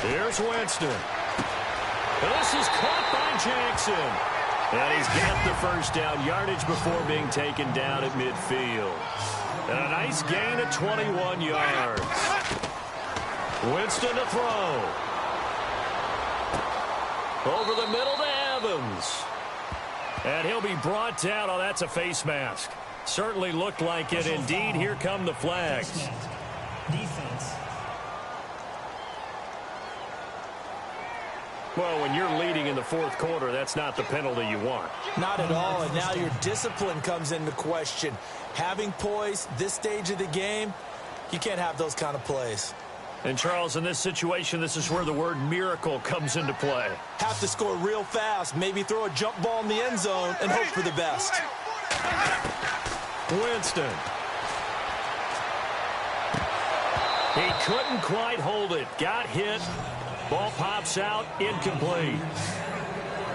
Here's Winston. This is caught by Jackson. And he's got the first down yardage before being taken down at midfield. And a nice gain of 21 yards. Winston to throw. Over the middle to Evans. And he'll be brought down. Oh, that's a face mask. Certainly looked like it. Indeed, here come the flags. Defense. Well, when you're leading in the fourth quarter, that's not the penalty you want. Not at all, and now your discipline comes into question. Having poise this stage of the game, you can't have those kind of plays. And, Charles, in this situation, this is where the word miracle comes into play. Have to score real fast, maybe throw a jump ball in the end zone and hope for the best. Winston. He couldn't quite hold it. Got hit. Ball pops out, incomplete.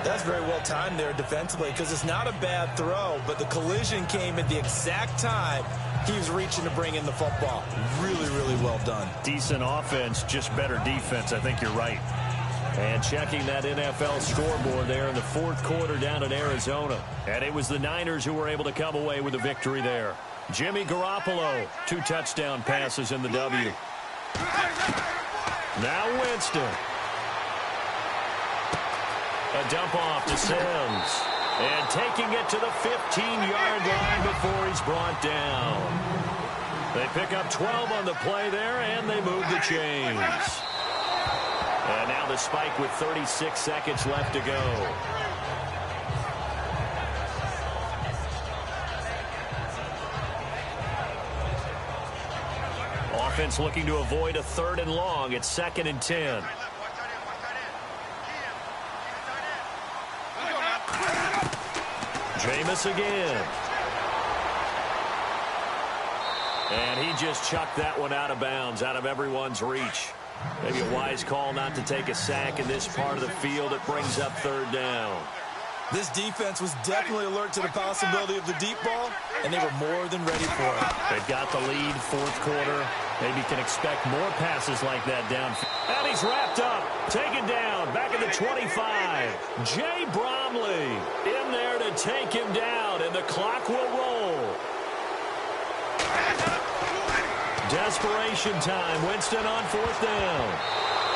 That's very well timed there defensively because it's not a bad throw, but the collision came at the exact time he was reaching to bring in the football. Really, really well done. Decent offense, just better defense. I think you're right. And checking that NFL scoreboard there in the fourth quarter down in Arizona. And it was the Niners who were able to come away with a victory there. Jimmy Garoppolo, 2 touchdown passes in the W. Now Winston. A dump off to Sims. And taking it to the 15-yard line before he's brought down. They pick up 12 on the play there, and they move the chains. And now the spike with 36 seconds left to go. Offense looking to avoid a 3rd and long. It's 2nd and 10. Jameis again. And he just chucked that one out of bounds, out of everyone's reach. Maybe a wise call not to take a sack in this part of the field. It brings up 3rd down. This defense was definitely alert to the possibility of the deep ball, and they were more than ready for it. They've got the lead, fourth quarter. Maybe can expect more passes like that down. And he's wrapped up, taken down, back at the 25. Jay Bromley in there to take him down, and the clock will roll. Desperation time. Winston on 4th down.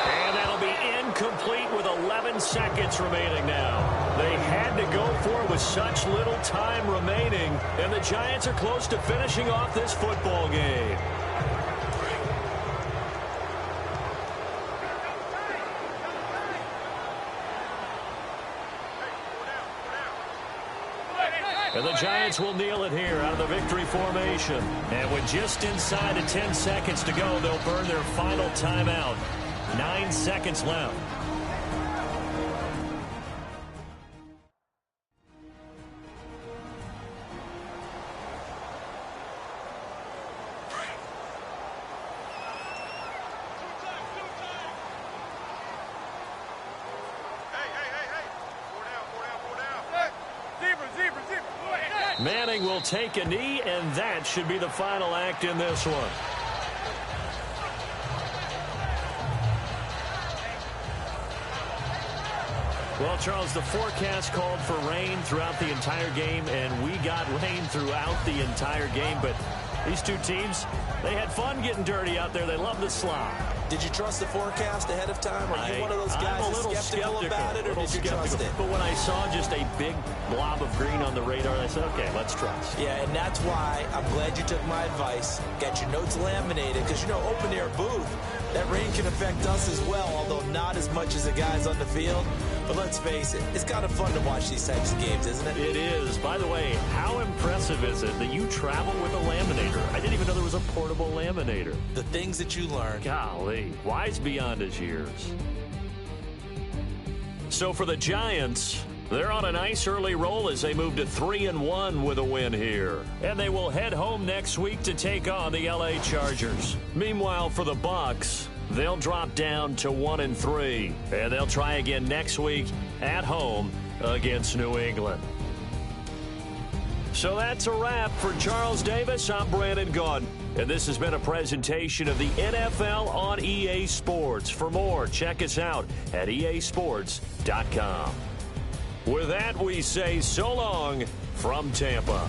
And that'll be incomplete with 11 seconds remaining now. They had to go for it with such little time remaining, and the Giants are close to finishing off this football game. And the Giants will kneel it here out of the victory formation. And with just inside of 10 seconds to go, they'll burn their final timeout. 9 seconds left. Manning will take a knee, and that should be the final act in this one. Well, Charles, the forecast called for rain throughout the entire game, and we got rain throughout the entire game, but These two teams, they had fun getting dirty out there. They love the slop. Did you trust the forecast ahead of time? Are you one of those guys that's skeptical about it, or did you trust it? But when I saw just a big blob of green on the radar, I said, okay, let's trust. Yeah, and that's why I'm glad you took my advice. Got your notes laminated, because, you know, open-air booth, that rain can affect us as well, although not as much as the guys on the field. But let's face it, it's kind of fun to watch these types of games, isn't it? It is. By the way, how impressive is it that you travel with a laminator? I didn't even know there was a portable laminator. The things that you learn. Golly, wise beyond his years. So for the Giants, they're on a nice early roll as they move to 3-1 with a win here. And they will head home next week to take on the LA Chargers. Meanwhile, for the Bucs, they'll drop down to 1-3. And they'll try again next week at home against New England. So that's a wrap. For Charles Davis, I'm Brandon Gaudin. And this has been a presentation of the NFL on EA Sports. For more, check us out at easports.com. With that, we say so long from Tampa.